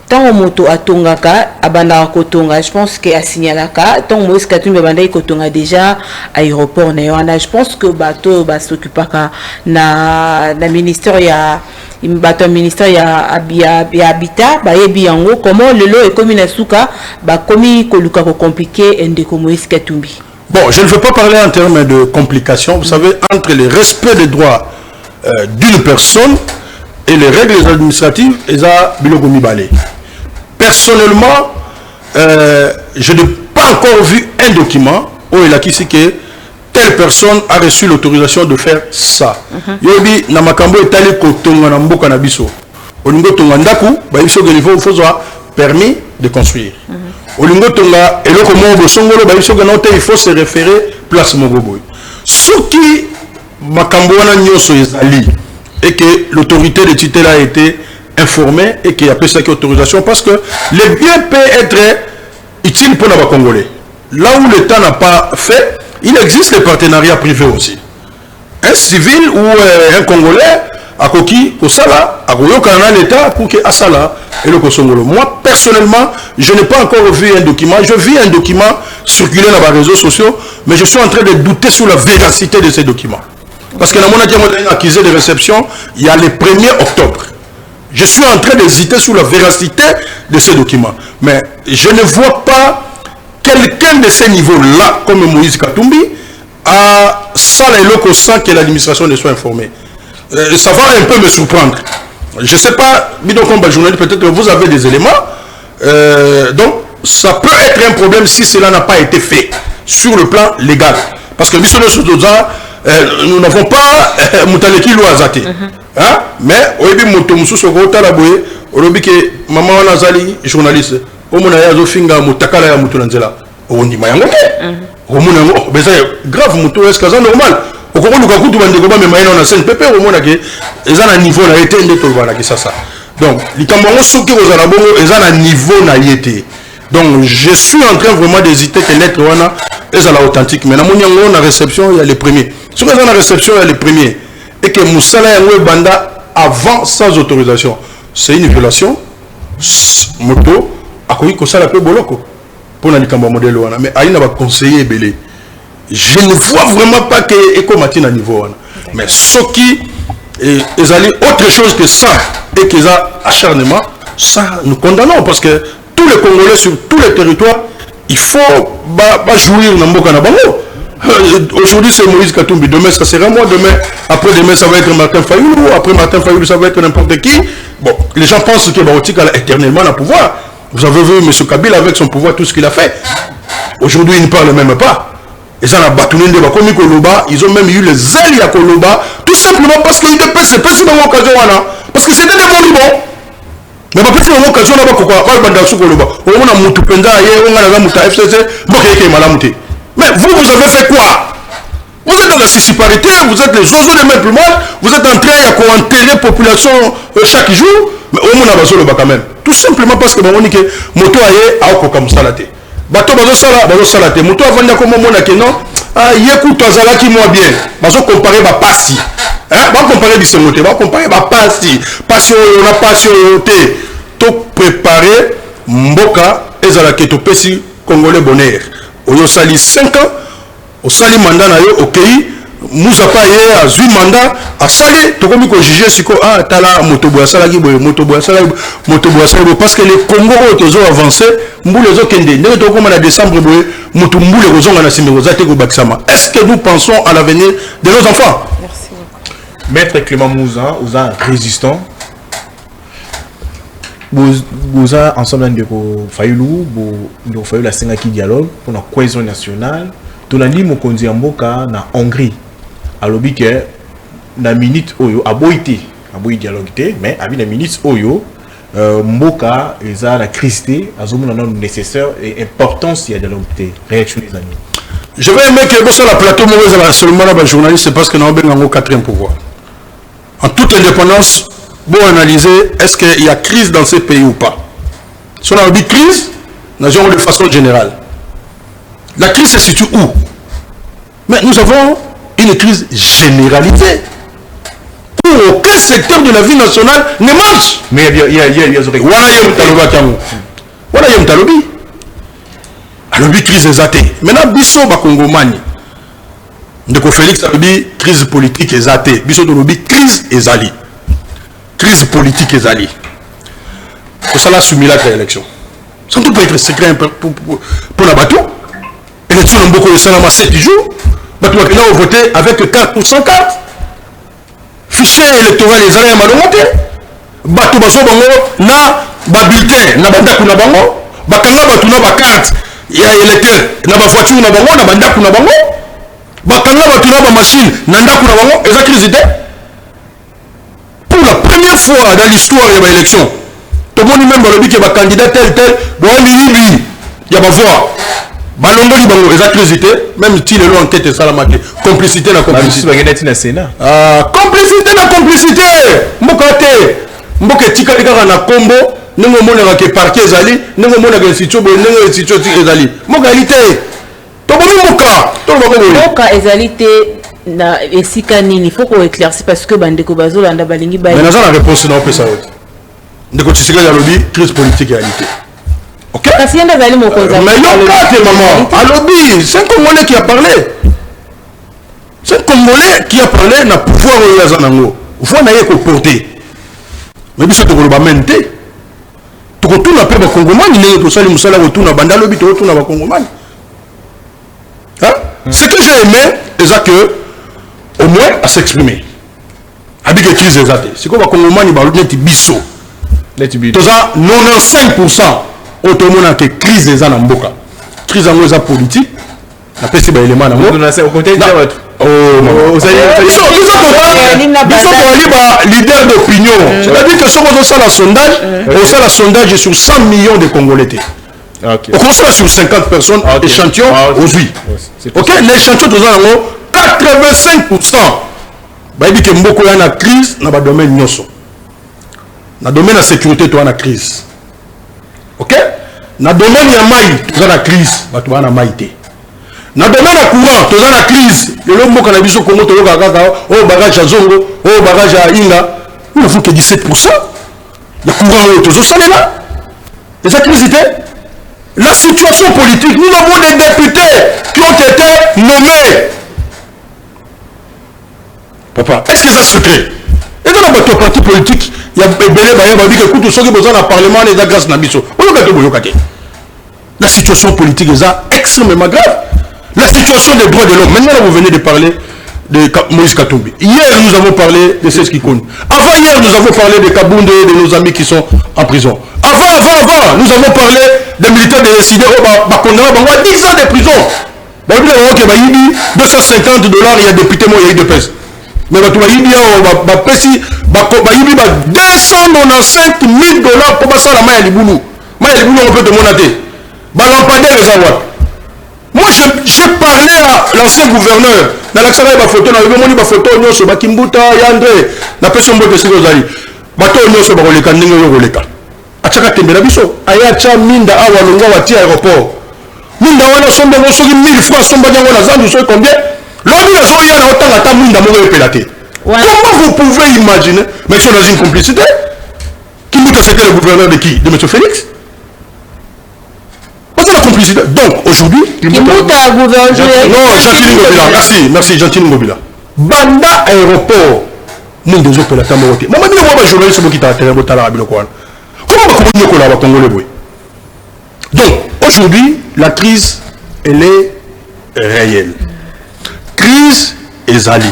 tant moto atongaka abanda kotonga, je pense que a signalaka tant Moïse Katumbi abanda kotonga déjà aéroport na yona. Je pense que bateau ba s'occupaka na ministère ya bateau ministère ya habitat ba yebi yango comment le lot est comme na suka ba komi koluka ko compliqué Ndeko Moïse Katumbi. Bon, je ne veux pas parler en termes de complications. Vous savez, entre le respect des droits d'une personne et les règles administratives, ils ont bilogomi balé. Personnellement, je n'ai pas encore vu un document où il a dit que telle personne a reçu l'autorisation de faire ça. Yobi namakambo etali kotonga na mboka na biso. Olingo tonga ndaku, ba biso ke niveau faut permis de construire. Olingo tonga eloko mo bosongolo ba biso ke note il faut se référer place Mogoboy. Soki makambo wana nyoso ezali et que l'autorité de tutelle a été informée et qu'il y a plus d'autorisation parce que le bien peut être utile pour les Congolais. Là où l'État n'a pas fait, il existe les partenariats privés aussi. Un civil ou un Congolais a coquille au Sala, a l'État pour que Asala et le Kosongolo. Moi, personnellement, je n'ai pas encore vu un document. Je vis un document circuler dans les réseaux sociaux, mais je suis en train de douter sur la véracité de ces documents. Parce que dans mon accusé de réception, il y a le 1er octobre. Je suis en train d'hésiter sur la véracité de ces documents. Mais je ne vois pas quelqu'un de ces niveaux-là, comme Moïse Katumbi, à ça sans que l'administration ne soit informée. Ça va un peu me surprendre. Je ne sais pas, comme journaliste, peut-être que vous avez des éléments. Donc, ça peut être un problème si cela n'a pas été fait sur le plan légal. Parce que nous n'avons pas Moutaleki Loazate. Mais, aujourd'hui, Moutoumsou Sogota Laboye, aujourd'hui, maman Nazali, journaliste, au Mounaya Zofinga, Moutakala ya Moutounanzela, on dit Mayangoke. Au Mounango, mais c'est grave, Moutou, est-ce que c'est normal? Au Congo, nous avons tout le monde, mais maintenant, on a scène pépé, au Mounake, ils ont un niveau, là, été, ça. Donc, les Camerounais, ceux qui ont un niveau, là, été. Donc, je suis en train vraiment d'hésiter que l'être est à la authentique. Mais dans la réception, il y a les premiers. Sur la réception, il y a les premiers. Et que Moussala et Banda avant sans autorisation. C'est une violation. Moto, à quoi il ça la peu boloko. Pour la modèle. Mais il n'a pas conseillé belé. Je ne vois vraiment pas que Eko Matin à niveau. Mais ce qui est autre chose que ça et qu'ils ont acharnement, Ça, nous condamnons parce que tous les Congolais sur tous les territoires, il faut jouir dans Mboka na bango. Aujourd'hui c'est Moïse Katumbi, demain ça sera moi, demain, après-demain ça va être Martin Fayoulou, après Martin Fayoulou ça va être n'importe qui. Bon, les gens pensent que Baotika a éternellement le pouvoir. Vous avez vu M. Kabila avec son pouvoir, tout ce qu'il a fait. Aujourd'hui il ne parle même pas. Ils ont ils ont même eu les ailes à Koloba, tout simplement parce qu'il était c'est pas sur l'occasion parce que c'était des moribonds. Mais pas plus l'occasion là-bas pourquoi on a Moutou Penda, on a Mouta FCC, mais vous avez fait quoi? Vous êtes dans la siciparité, vous êtes les oiseaux de même plumage, vous êtes en train de enterrer la population chaque jour, mais au moins on a quand même. Tout simplement parce que on dit que moto aye a comme ça la tête. Bato bazo sala te moto avanda comme mona que non yekuto azala ki moi bien bazo comparer ba pasi ba comparer bisengote ba comparer ba pasi on a passion te to préparer mboka ezala ke to pesi congolais bonheur oyo sali 5 ans au sali mandat na yo okei Moussa Paye a 8 mandats à Salé, tu comme qu'on juge si ah tala motoboa salagi motoboa salagi parce que les Congo ont avancé mbule zo kende ne to comme en décembre boye moto mbule ko zonga na simero zate ko bakisama. Est-ce que nous pensons à l'avenir de nos enfants? Merci beaucoup. Maître Clément Mouza, vous êtes résistant. Vous êtes ensemble de Fayoulou, vous avez la Sengaki dialogue pour la cohésion nationale. Tout l'année mokonzi mboka na Hongrie. Alors que na minute oyo aboité dialogue mais avec la minute oyo mboka eza la crise azomona non nécessaire et importance ya dialogue réaction les amis. Je vais aimer que sur la plateau moi seulement la journaliste c'est parce que nous avons un quatrième pouvoir. En toute indépendance, pour analyser est-ce qu'il y a crise dans ces pays ou pas. Si on a dit crise, nous avons de façon générale. La crise se situe où? Mais nous avons une crise généralisée où aucun secteur de la vie nationale ne marche. Mais il y a voilà Yemtalobi. Alobi crise exatée. Maintenant biso bakongomani. Ndeko Félix alobi crise politique exatée. Biso dolobi crise ezali. Crise politique ezali. Pour ça là soumis la élection. Ça ne peut pas être secret pour la bateau. Élection dans beaucoup de salama 7 jours. Là, on voté avec 4% cartes. Fichier électoral les années malhonnêtes. Bato baso bango na ba bulletin na banda kuna bango. Bakanga bato na ba carte ya électeur na ba voiture na bango na banda kuna bango. Bakanga bato na ba machine na ndako na bango eza crise de. Pour la première fois dans l'histoire de l'élection, tout le monde même balobi que ba candidat tel bon lui il y a ba voix. Balongoli bango eza crise même si le lot enquête salamate complicité na complicité na Sénat complicité na complicité mboka tikali kaka na kombo ndenge omonaka ke parquet ezali ndenge omonaka institution boye ndenge institution ezali mboka elite tobomi mboka ezali te na esika nini faut qu'on éclaircisse parce que bandeko bazolanda balingi ba mais naza la réponse na opesa yote ndeko tshisekedi alobi crise politique ya elite. Ok? Mais il y a maman. Alobi, c'est un Congolais qui a parlé. C'est un Congolais qui a parlé na pouvoir au Yazanango. Vous n'avez qu'à porter. Mais bien sûr, tu vas menter. Tu retournes après le Congomani, tu vas aller retourner à Bandalobi, tu retournes à Congomani. Ce que j'ai aimé, c'est que au moins à s'exprimer. Avec les crises exatées. C'est comme le Congomani, il y a des bisous. Tu as 95%. Automona que crise des ans en boka crise en osa politique la peste ba élément nango au contexte de votre leader d'opinion c'est-à-dire que si on fait la sondage on fait la sondage sur 100 millions de Congolais on conçoit sur 50 personnes échantillon aujourd'hui ok l'échantillon tous en 85% ba dit que mboko ya na crise na ba domaine nyoso na domaine la sécurité to na crise. Ok? Na domaine ya mai, tu as la crise, tu as la maïté. Na domaine ya courant, tu as la crise. Le lombo kana biso Congo to yoka kaka, oh barrage à Zongo, oh barrage à Inga. Nous n'avons que 17%. Le courant tu as là. Les activités. La situation politique, nous avons des députés qui ont été nommés. Papa, est-ce que c'est secret? Et dans notre parti politique, Il y a Bébélé, il y a écoute, ceux qui ont besoin d'un parlement, les grâce Nabiso. La situation politique est extrêmement grave. La situation des droits de l'homme. Maintenant, vous venez de parler de Moïse Katumbi. Hier, nous avons parlé de Sès Kikoun. Avant hier, nous avons parlé de Kaboundé, de nos amis qui sont en prison. Avant, nous avons parlé des militaires de l'incident au Bakona, 10 ans de prison. 250 $, il y a député, il y a eu de pèse. Mais il y a 295 000 $ pour passer la main à Liboulou. Main à Liboulou, on peut te monater. Balampade les awats. Moi, j'ai parlé à l'ancien gouverneur. Dans l'accès de la photo, dans le photo, nous sommes Kimbuta, Yandre, la personne de Sénégal. Bateau, nous sommes Roleka, Ningo Roleka. A Tchaka Tembela Biso, Ayacha, Minda, Awa, Longa, Wati, aéroport. Minda, on a son de 1000 fois, son bagage, on a zan, vous savez combien? L'homme, il a son yana, autant la table, Minda, Mogo, Pelate. Comment vous pouvez imaginer, mais ils sont dans une complicité? Kimbuta, c'était le gouverneur de qui? De M. Félix? C'est la complicité. Donc, aujourd'hui... Kimbuta, gouverneur... Non, Gentile Ngobila. Merci, Gentile Ngobila. Banda aéroport. Nous, des autres, la Tamoroté. Maman, nous, on va jouer ce qui t'a atterri au Talarabi, le Kouan. Comment on va communiquer avec le Congolais? Donc, aujourd'hui, la crise, elle est réelle. Crise est allée.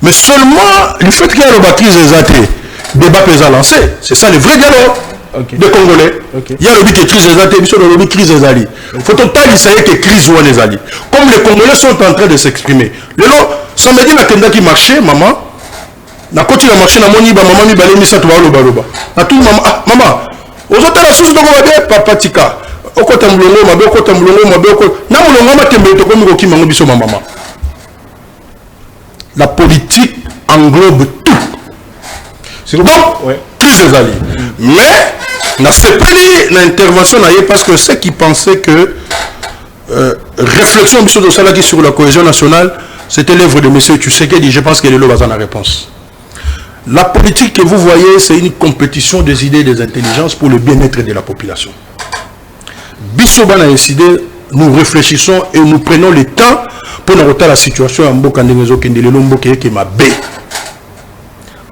Mais seulement, le fait qu'il y a une crise est allée, débat peut être lancé. C'est ça le vrai dialogue. Okay. Des Congolais. Okay. Il y a le but que crise est allée, il y a crise est allée. Il faut total il s'agit que crise ou est allée. Comme les Congolais sont en train de s'exprimer. Le lot, ça me dit la tenda qui marchait, maman. Na côté la marché na moni ba maman mi balé mi sa to loba loba. Na tout maman maman. Aux autres la source de Gobade papa tika. Okota mlongo mabe okota mlongo mabe okota. Na mlongo ma tembe to komi ko ki mango biso maman. La politique englobe tout. C'est donc ouais. Crise est allée. Mais na sepeli l'intervention parce que ceux qui pensaient que réflexion de Salaki sur la cohésion nationale, c'était l'œuvre de M. Tshisekedi, je pense qu'il est là dans la réponse. La politique que vous voyez, c'est une compétition des idées et des intelligences pour le bien-être de la population. Bissoban a décidé, nous réfléchissons et nous prenons le temps pour nous retarder la situation en Bokandenezo Kendelelombo qui est ma B.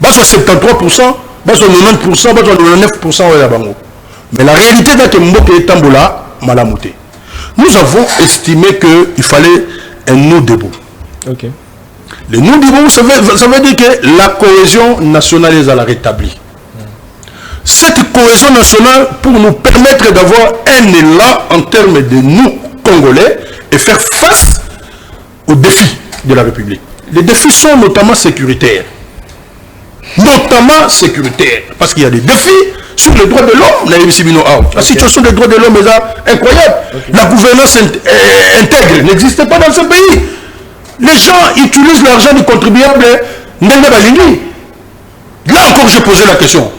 Bas 73%, bas 90%, bas 99% ouais, mais la réalité c'est que Mboka est Tambola malamouté. Nous avons estimé qu'il fallait un nous debout. Okay. Le nous debout, ça veut dire que la cohésion nationale est à la rétablie. Cette cohésion nationale pour nous permettre d'avoir un élan en termes de nous, Congolais, et faire face aux défis de la République. Les défis sont notamment sécuritaires. Parce qu'il y a des défis sur les droits de l'homme. La situation des droits de l'homme est incroyable. Okay. La gouvernance intègre n'existe pas dans ce pays. Les gens utilisent l'argent du contribuable. Là encore, j'ai posé la question.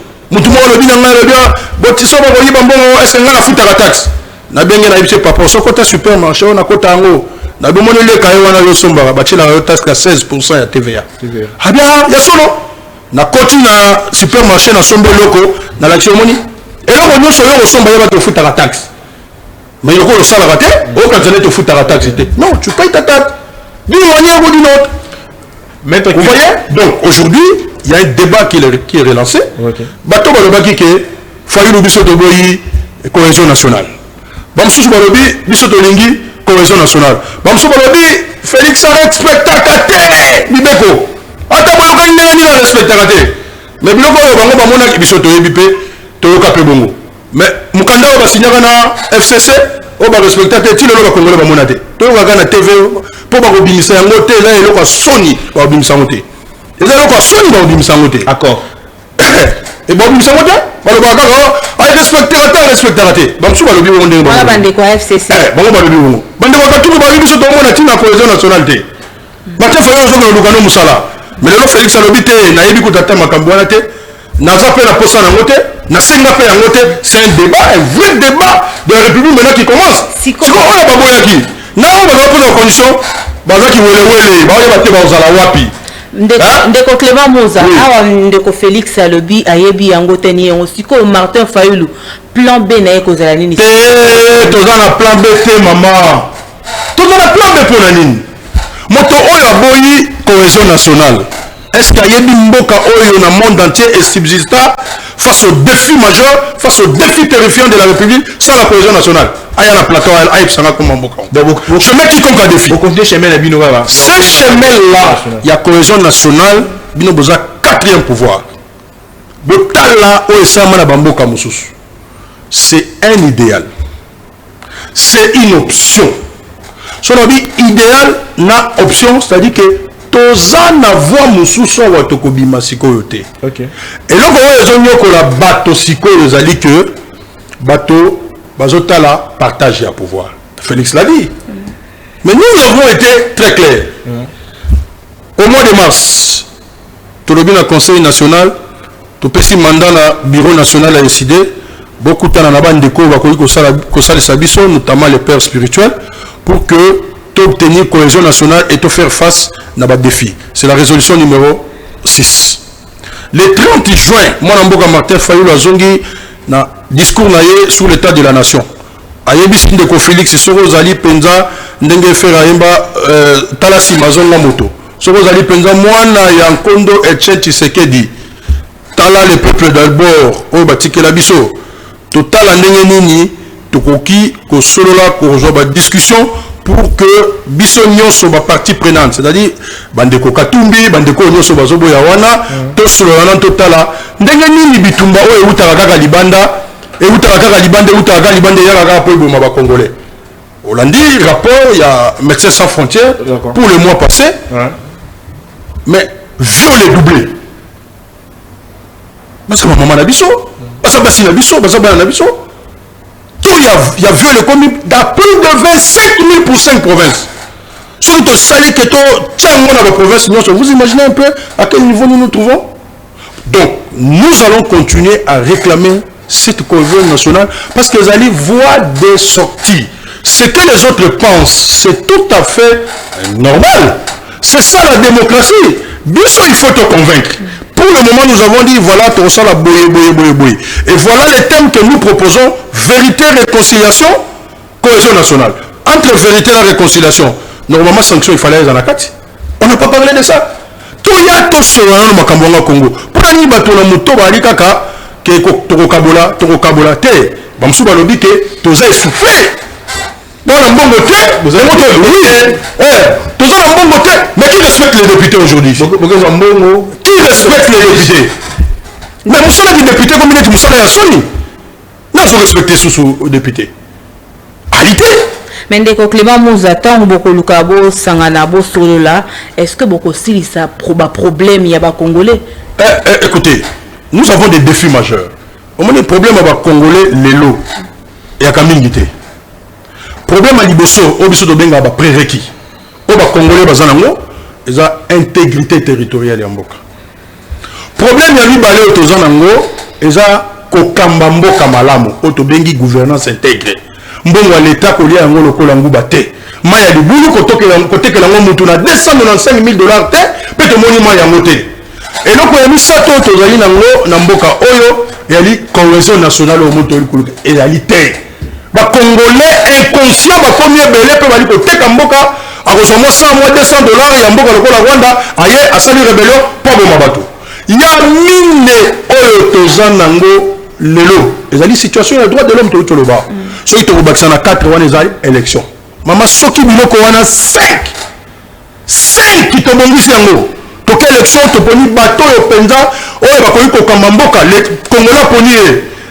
Supermarché, on a quota en haut. Na bomone le kayo na yosomba bati la taxe à 16% ya TVA. Ah bien, ya solo. Na koti na supermarché na sombe loko na l'action moni. Et là on nyonso yo somba ya ba te futa la taxe. Mais loko le sala raté, au quand tu te futa la taxe. Non, tu payes ta taxe. D'une manière ou d'une autre. Maître, vous voyez? Donc aujourd'hui, il y a un débat qui est relancé. OK. Bato balobaki ke fayu biso to boyi cohésion nationale. Bamsusu balobi biso to lingi cohésion nationale. Bamso balobi Félix a respecté Bibeko. Ata boyoka ndeni na respecté. Mais biloko yo bango bamona ki biso to yebipe to yoka pe bongo. Mais mukanda ba signaka na FCC o ba respecté ti lelo ba congolais bamona te. To yoka na TV po ba kobimisa yango te za eloko soni ba kobimisa yango te. Eza eloko soni ba kobimisa yango te. D'accord. Et bon bimisa yango te? Balobaka ay respecté. Bamso balobi bongo ndenge bango. Bande ko FCC. Bango balobi bongo. Bande ko katulu ba biso to mona tina cohésion nationale te. Bate fa yo zo na lukano musala. Mais le Félix alobi te na yebi ko tata makambo wana te. Naza pe na posa na ngote, na senga pe na ngote, c'est un débat, un vrai débat de la République maintenant qui commence. Si ko oya baboyaki. Na on va poser en condition bazaki wele ba ya bate ba ozala wapi. Ndeko Clément Moza, awa ndeko Félix alobi ayebi yango teni yango siko Martin Fayulu plan B na eko zala nini? Toza na plan B te mama. Toza na plan B pour na nini? Moto oyo aboyi cohésion nationale. est-ce qu'il y a des mboka oyo dans le monde entier et subsista face aux défis majeurs, face aux défis terrifiants de la République sans la cohésion nationale? Il y a un plateau à Ipsanga comme un mboka. Je mets quiconque à défi. Ce chemin-là, il y a cohésion nationale, il y a 4e pouvoir. C'est un idéal. C'est une option. Sur la vie idéal, na option, c'est-à-dire que toza na voix mususu wa tokobima sikoyote. OK. Et donc on a la bateau sikoyo zali que bateau bazotala partage à pouvoir. Félix l'a dit. Mais nous avons été très clairs. Au mois de mars, tout le conseil national, tout petit mandat na bureau national a décidé beaucoup de temps na bande de ko ba ko sala sabiso, notamment les pères spirituels, pour que obtenir cohésion nationale et faire face à des défis. C'est la résolution numéro 6. Le 30 juin, moi, Namboka Martin Fayou a zongi na discours sur l'état de la nation. Ayebi de Félix Soro Zali Penza ndenge faire ayemba talasi mazonga moto. Soro Zali Penza mwana ya Nkondo Etienne Tshisekedi. Tala le peuple d'abord au batike la biso. Total ndenge nini tokoki ko solola ko rejoindre discussion pour que biso nyonso ba partie prenante, c'est-à-dire bandeko Katumbi, bandeko nyonso bazobo ya wana, to solola totala ndenge nini bitumba oyo utaka kaka libanda et utaka kaka libanda ya kaka po boma ba congolais. Hollandi rapport il y a Médecins sans frontières pour le mois passé. Mais viol doublé. Parce que maman na biso, parce que basi na biso, parce que bana na biso. Il y a violé comme dans plus de 25 000 pour 5 provinces. Surtout salé que la province, vous imaginez un peu à quel niveau nous nous trouvons? Donc, nous allons continuer à réclamer cette cohésion nationale parce que les alliés voient des sorties. Ce que les autres pensent, c'est tout à fait normal. C'est ça la démocratie. Bien sûr, il faut te convaincre. Pour le moment, nous avons dit, voilà, tout ça, la boye. Et voilà les thèmes que nous proposons, vérité, réconciliation, cohésion nationale. Entre vérité et réconciliation, normalement, sanction, il fallait les anakati. On n'a pas parlé de ça. Tout y a tout sur le Makambonga Congo. Pour la bateau, la moto, bali kaka, que toko kabola, te, bamsou balobi que tout ça est soufflé. Dans le bon côté, vous avez oui, tout ça dans le bon côté, mais qui respecte les députés aujourd'hui? Qui respecte les députés? Mais vous savez des députés comme il est, vous savez à Sony. Non, il faut respecter sous députés. Alité. Mais ndeko Clément Mouza tant beaucoup lukabo sanganabo solo là, est-ce que beaucoup si ça problème il y a ba congolais? Écoutez, nous avons des défis majeurs. On a des problèmes avec congolais lelo et à Kamingité. Problème à Liboso, au biso de benga ba prérequis. Au ba congolais bazanango, ils ont intégrité territoriale ya mboka. Problème ya libale au tozanango, ils ont kokamba mboka malamu, au to bengi gouvernance intégrée. Mbongo l'état kolia yango lokola nguba te. Maya libulu kotoke la mutu na $295 000 te, pe to moni maya yango te. Et donc ya misato tozali nango na mboka oyo, ya li cohésion nationale au moto likuluka et ya li te. Ba congolais inconscient ba komi ebele pe bali koteka mboka akozoma 100 mois $200 ya mboka lokola Rwanda aye asali rébellion pour boma bato. Il y a mine oyo tozanango lelo. Ezali situation ya droit de l'homme to loba. So ito bakisa na 4 wana ezali élection. Mama soki biloko wana 5 to bongisi yango. To ke élection to poni bato yo penza oyo bakoyi ko kamba mboka le Congolais poni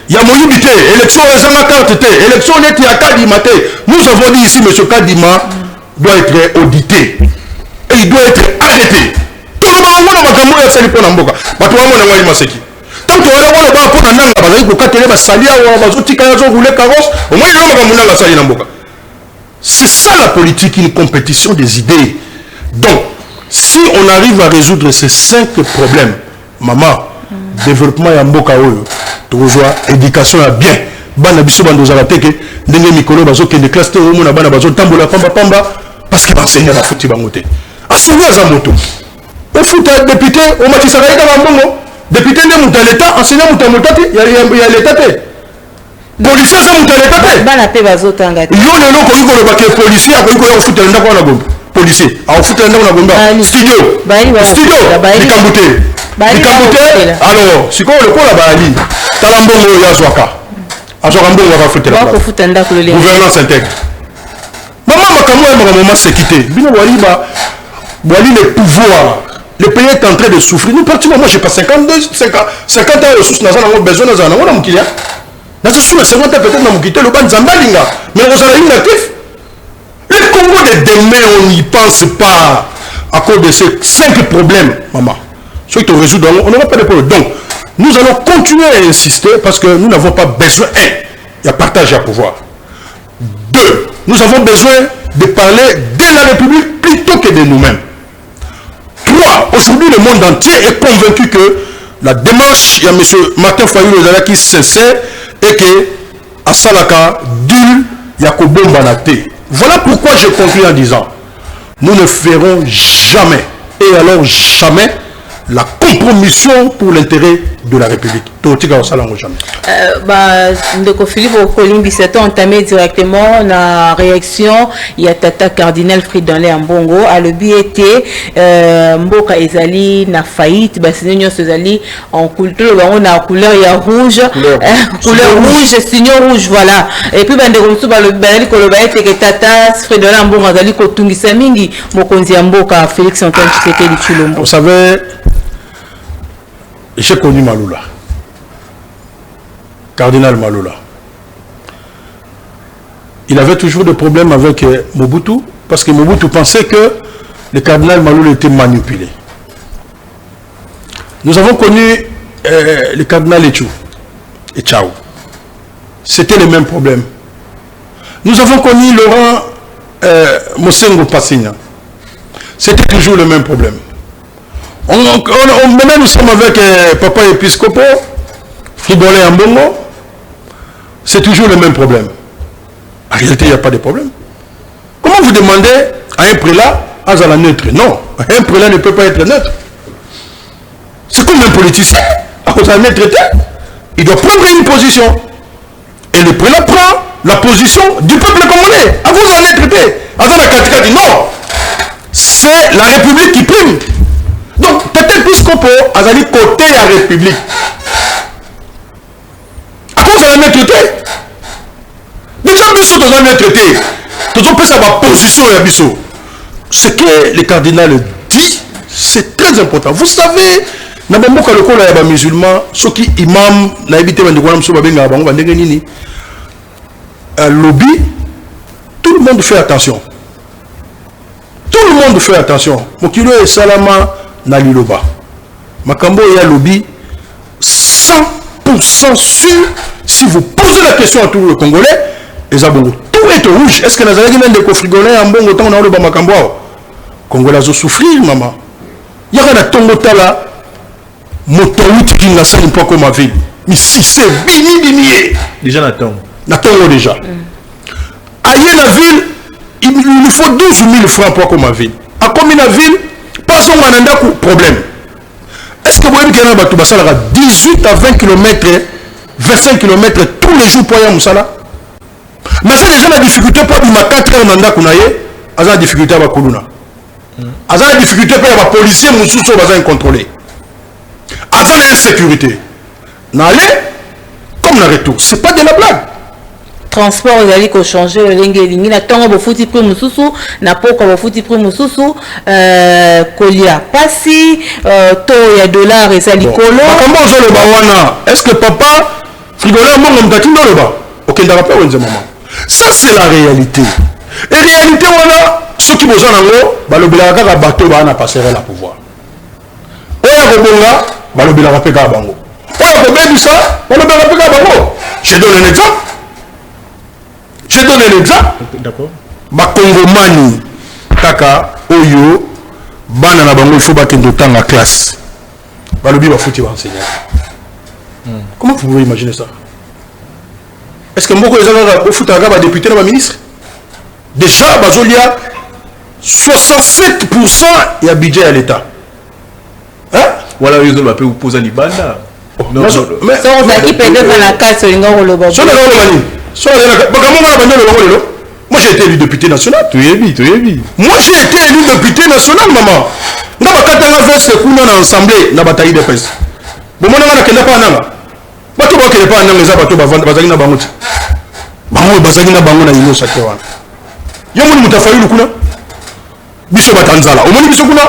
il y a monibité, élection ezanga carte té, élection net ya Kadima té. Nous avons dit ici monsieur Kadima doit être audité et il doit être arrêté. Tout le monde a makambo ya sali pona mboka. Bato wa mona ngwali maseki. Tant que on va pona nanga bazali ko katele ba salia wa bazotika yazo rouler carrosse, au moins il y a makambo nanga sali na mboka. C'est ça la politique, une compétition des idées. Donc, si on arrive à résoudre ces 5 problèmes, maman, développement ya mboka oyo, to rejoindre éducation ya bien. Bana biso bando za bateke, ndenge mikolo bazo kende classe te omo na bana bazo tambola pamba parce que enseignant ba futi bango te. Enseignant za moto. O futa député o matisa ka ita mbongo, député ndé muta l'état, enseignant muta motati, ya l'état te. Policier ça muta l'état te. Bana pe bazo tanga te. Yo lelo ko yiko le baké policier ko yiko yo futa ndako na gombe. policier a foot na bomba studio likambute alors siko le kola bali tala mbongo ya zwaka azwaka mbongo ya foot la gouvernance intègre maman makambo ya maman sécurité bino wali le pouvoir. Le pays est en train de souffrir. Nous partons, moi j'ai pas 50 ans de ressources, nous avons besoin de nous avons besoin de nous avons 50 ans peut-être nous avons quitté le ban Zambalinga. Mais vous avez une actif. Le Congo de demain, on n'y pense pas à cause de ces 5 problèmes, maman. Ceux qui ont résolu, on n'aura pas de problème. Donc, nous allons continuer à insister parce que nous n'avons pas besoin, il y a partage à pouvoir. 2, nous avons besoin de parler de la République plutôt que de nous-mêmes. 3, aujourd'hui le monde entier est convaincu que la démarche, il y a M. Martin Fayulu qui est sincère et que à Salaka, Dul, il y a Kobombanate. Voilà pourquoi je conclue en disant, nous ne ferons jamais, et alors jamais, la compromission pour l'intérêt de la République. Ndeko Philippe Okolimbi s'est entamé directement la réaction. Il y a Tata Cardinal Fridolin Ambongo. À le était Mboka Ezali na faillite. Sinon Ezali en couleur, on a couleur rouge, couleur rouge, signaux rouge, voilà. Et puis Ndeko Msuba le Bali Kolobaete que Tata Fridolin Ambongo Ezali Kotungisa mingi Mokonzi Mboka Félix Antoine Tshisekedi Tshilombo. Vous savez, j'ai connu Maloula. Cardinal Maloula. Il avait toujours des problèmes avec Mobutu parce que Mobutu pensait que le cardinal Maloula était manipulé. Nous avons connu le cardinal Etchou et Tchao. C'était le même problème. Nous avons connu Laurent Mosengo Passigna. C'était toujours le même problème. Maintenant nous sommes avec Papa Episcopo, Fridolin Ambongo. C'est toujours le même problème. En réalité, il n'y a pas de problème. Comment vous demandez à un prélat à la neutre? Non, un prélat ne peut pas être neutre. C'est comme un politicien. À cause d'un traité, il doit prendre une position. Et le prélat prend la position du peuple congolais. À cause d'un traité. Avant la Katika dit non. C'est la République qui prime. Donc, peut-être Piscopo a dit côté la République. À cause de la traité. Déjà, Bissot dans un traité. Nous avons sa position à Bissot. Ce que le cardinal dit, c'est très important. Vous savez, dans le monde où il y a des musulmans, ceux qui imam, na évité de lobby, tout le monde fait attention. Tout le monde fait attention. Mokilo et Salama na liloba. Makambo et ya lobby 100% sûr. Si vous posez la question à tous les Congolais, les abongos, tout est rouge. Est-ce que nous avons des confrigolais en bon temps dans le Bamakambo? Congolais ont souffrir, maman. Il y a un tongotala, motoruti qui n'a pas comme ma ville. Mais si c'est bini. Déjà, Nathan. Nathan, déjà. Ailleurs, la ville, il nous faut 12 000 francs pour comme ma ville. À combien la ville, pas son problème. Est-ce que vous voyez qu'il y a un 18 à 20 km, 25 km tous les jours pour y aller à Moussala? Mais c'est déjà la difficulté pour dire 4 heures nanda kunaye, à la difficulté à la Kuluna. À la difficulté pour les policiers Moussousso va contrôler. À la insécurité. N'allez comme le retour. C'est pas de la blague. Transport vous allez ko changer le lingi na tongo bo futi prix Moussousso na poko bo futi prix Moussousso kolia pasi to ya dollar et ça likolo. Comment je le bawana? Est-ce que papa Frigolin mon mtatino le ba? OK, ndara pas wenze maman. Ça c'est la réalité. Et réalité voilà, ceux qui besoin nango balobela kaka bateau ba na passer la pouvoir. Oya ko bonga balobela ka peka bango. Oya ko bebisa balobela peka bango. Je donne un exemple. Je donne un exemple. D'accord. Bakongomani kaka oyo bana na bango il faut bakendo tanga classe. Balobi ba fouti ba enseigner. Comment vous pouvez imaginer ça? Est-ce que Mboko Ezanga au foot à député dans le ministre? Déjà, Bazolia, 67% il y a budget à l'État. Hein? Voilà, ils ont pu vous poser l'Ibanda. Mais ça, on a qui peut être dans la case sur une heure au lobo. Moi, j'ai été élu député national. Tu es bien. Moi, j'ai été élu député national, maman. N'a pas qu'à t'en faire ce qu'on a ensemble, n'a pas taillé de presse. Bon, moi, on a qu'à pas en bato ba kele pa ndanga za bato bazali na bango bango bazali na bango na ino sake wana yo moni mutafayi lukuna biso batanzala omoni biso kuna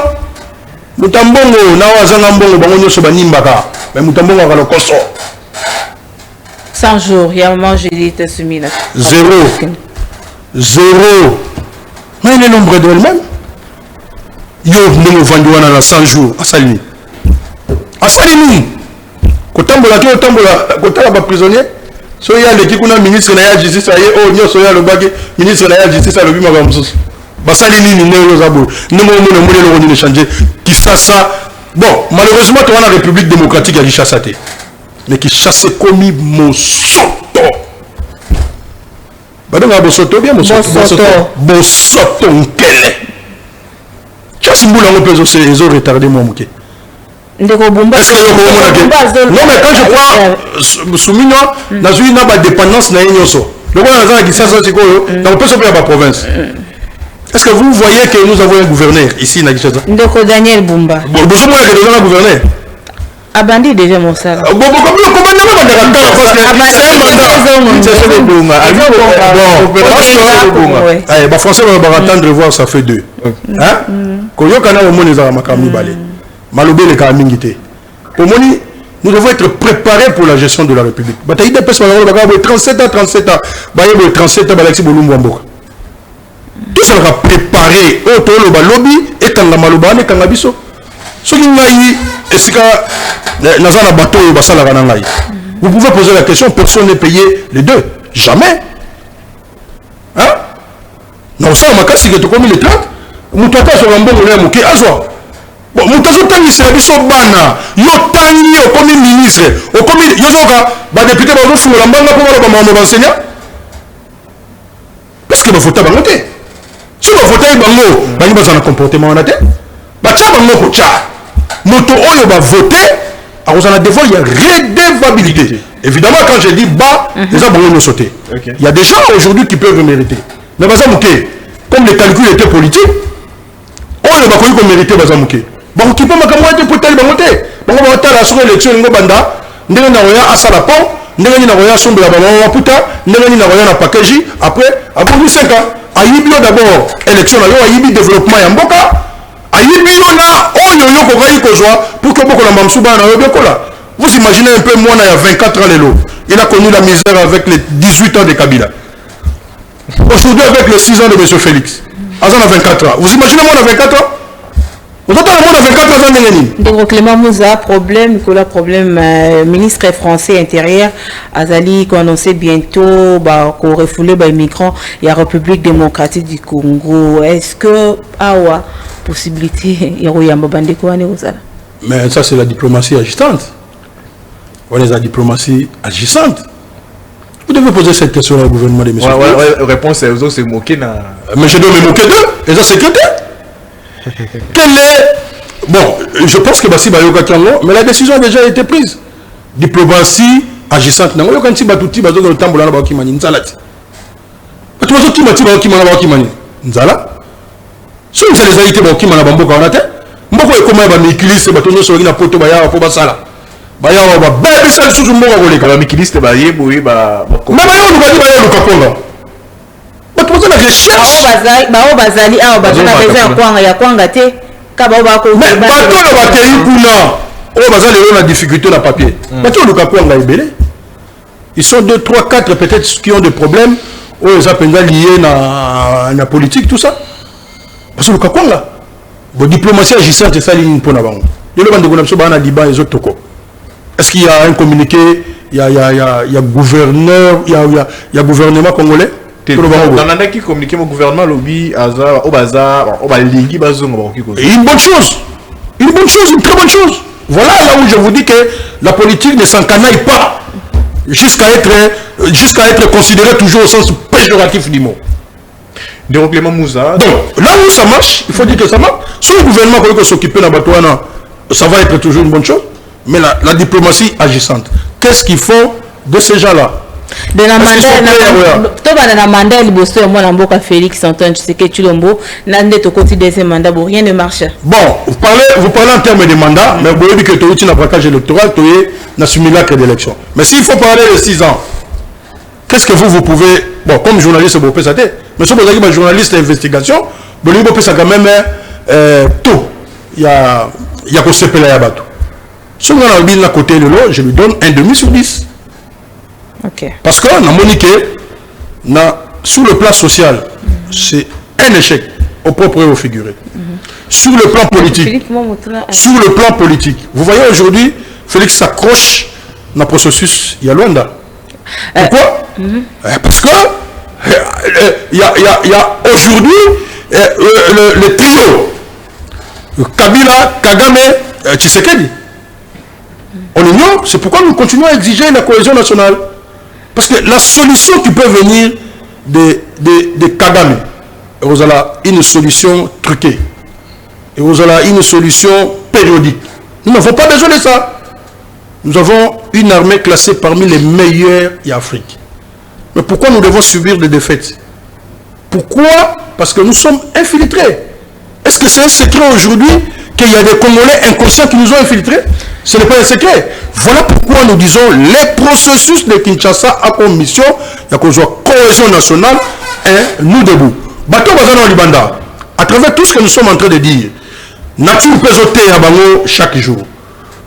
mutambongo na wazanga mbongo bango nyoso banimbaka mais mutambongo akalo koso 100 jours il y a un moment j'ai dit t'es soumis là 0 mais le nombre de elle-même yo ndenge vandi wana na 100 jours asalini kotambola ke otambola kotala ba prisonnier so ya leki kuna ministre na ya justice aye o nyoso ya lobaki ministre na ya justice alobi makambo mosusu basali nini ndenge zabo ndenge omona molelo ngoni ne changer Kisasa bon malheureusement on a la République démocratique ya Kinshasa te mais Kinshasa komi mosoto badonga bosoto bien bosoto nkele chasi mbula ngo peso c'est ils ont retardé moi moké. Non mais quand je crois soumis dans une dépendance na nyoso le gouvernement na Kinshasa sikoyo na peut se faire la province. Est-ce que vous voyez que nous avons un gouverneur ici na Kinshasa? Ndeko Daniel Bumba. Bon je moi que déjà un gouverneur. Abandi déjà mon sala. Bon français va attendre voir ça fait 2. Hein? Koyokana au monde za makamni balé. Malobé les Kamingité. Pour moi, nous devons être préparés pour la gestion de la République. Bataille des personnes, 37 ans, 37 ans. 37 ans, Balaxi Bolumbo. Tout ça va préparer. Auto le lobby et quand la maloba et quand la biso. Ce qui est est-ce que Nazana bateau et Bassala Ranangaï. Vous pouvez poser la question, personne n'est payé les deux. Jamais. Hein? Non, ça, on m'a cassé que tu commis les 30. Moutata sur un bon problème, ok, à soi. Bon, mutazo tangi c'est biso bana yo tangi au comme ministre au comme yo zoka ba député ba zo fula mbanga ko ba ba enseignant parce que ba voter ba ngote si ba voter bango ba ni ba na comportement na te ba cha bango ko cha moto oyo ba voter a kozana devant il y a redevabilité évidemment quand je dis bas les gens vont nous sauter il y a des gens aujourd'hui qui peuvent mériter mais ba za muke comme les calculs étaient politiques oyo ba ko mériter ba za muke bon qui peut makamwa pour tel bangote bango ba tala sur élection ngo banda ndenge na roya asala pont ndenge na roya sombela ba mama puta ndenge na roya na package après pour 5 ans ayibio d'abord élection na yo ayibi développement ya mboka ayibio na oyo yo ko kai ko joie pour que boko na mamsuba na yo bekola vous imaginez un peu moi na ya 24 ans lelo il a connu la misère avec les 18 ans de Kabila aujourd'hui avec les 6 ans de monsieur Félix azan a 24 ans vous imaginez moi na 24 ans. Vous avez donc Clément Mouza, problème, ministre français intérieur, Azali, qu'on annonçait bientôt, qu'on refoulait les migrants, il y a République démocratique du Congo. Est-ce que, possibilité, il y a mais ça c'est la diplomatie agissante. On est la diplomatie agissante. Vous devez poser cette question au gouvernement de M. Réponse c'est aux autres, c'est moqué. Mais je dois me moquer d'eux, et ça c'est que quel est... Bon, je pense que Bassi Bayoka Kiango, mais la décision a déjà été prise. Diplomatie agissante. Nango yokanti batuti bazo dans le temps bolana bakimani nzalati. Batuzo kimati bakimana bakimani nzala. So ils les aïté bakimana bamboka onate. Mboko ekoma ba mikiliste batonyo soki na poto baya po basala. Baya ba bébé sel sous mboka koleka ba mikiliste ba yebo ba. Mais bayo lukali bayo lukakonga. bazali awa bazana besoin ya kwanga te kaba ba ko mais bato na bakei kuna o bazali na difficulté na papier bato luka kwanga ebele ils sont 2 3 4 peut-être qui ont des problèmes ou ils appellent liés na politique tout ça parce que luka kwanga bo diplomatie agissante ça ligne pour na bango yelo bande ko na biso bana Liban et autres toko est-ce qu'il y a un communiqué il y a gouverneur il y a gouvernement congolais. Dans qui communiquer mon gouvernement lobby au bazar au balingi bazongo une bonne chose une très bonne chose voilà là où je vous dis que la politique ne s'encanaille pas jusqu'à être considérée toujours au sens péjoratif du mot. Donc Clément Mouza, donc là où ça marche il faut dire que ça marche si le gouvernement peut s'occuper de la Batouana ça va être toujours une bonne chose mais la diplomatie agissante qu'est-ce qu'ils font de ces gens là. De la mandat, il bosse à moi en Félix Antoine Tshisekedi Tshilombo, n'ande to côté deuxième mandat, bon rien ne marche. Bon, vous parlez en termes de mandat, mais vous voyez que tu as eu un braquage électoral, tu as un simulacre d'élection. Mais s'il faut parler de 6 ans, qu'est-ce que vous pouvez, bon, comme journaliste, vous pouvez ça, mais si vous avez un journaliste d'investigation, vous pouvez ça quand même tout. Il y a que ce pays là bateau. Si on a un côté de l'eau, je lui donne 1,5 sur 10. Okay. Parce que on a moniqué, sur le plan social, c'est un échec au propre et au figuré. Sur le plan politique, vous voyez aujourd'hui, Félix s'accroche dans le processus Yalwanda. Pourquoi? Parce que il y a aujourd'hui le trio Kabila, Kagame, Tshisekedi. On ignore, c'est pourquoi nous continuons à exiger la cohésion nationale. Parce que la solution qui peut venir de Kagame, et vous avez une solution truquée, et vous avez une solution périodique. Nous n'avons pas besoin de ça. Nous avons une armée classée parmi les meilleures en Afrique. Mais pourquoi nous devons subir des défaites? Pourquoi? Parce que nous sommes infiltrés. Est-ce que c'est un secret aujourd'hui qu'il y a des Congolais inconscients qui nous ont infiltrés? Ce n'est pas un secret. Voilà pourquoi nous disons les processus de Kinshasa a comme mission, il y a qu'on soit cohésion nationale et nous debout. Bateau Bazano Libanda, à travers tout ce que nous sommes en train de dire, nature peut ôter à Bango chaque jour.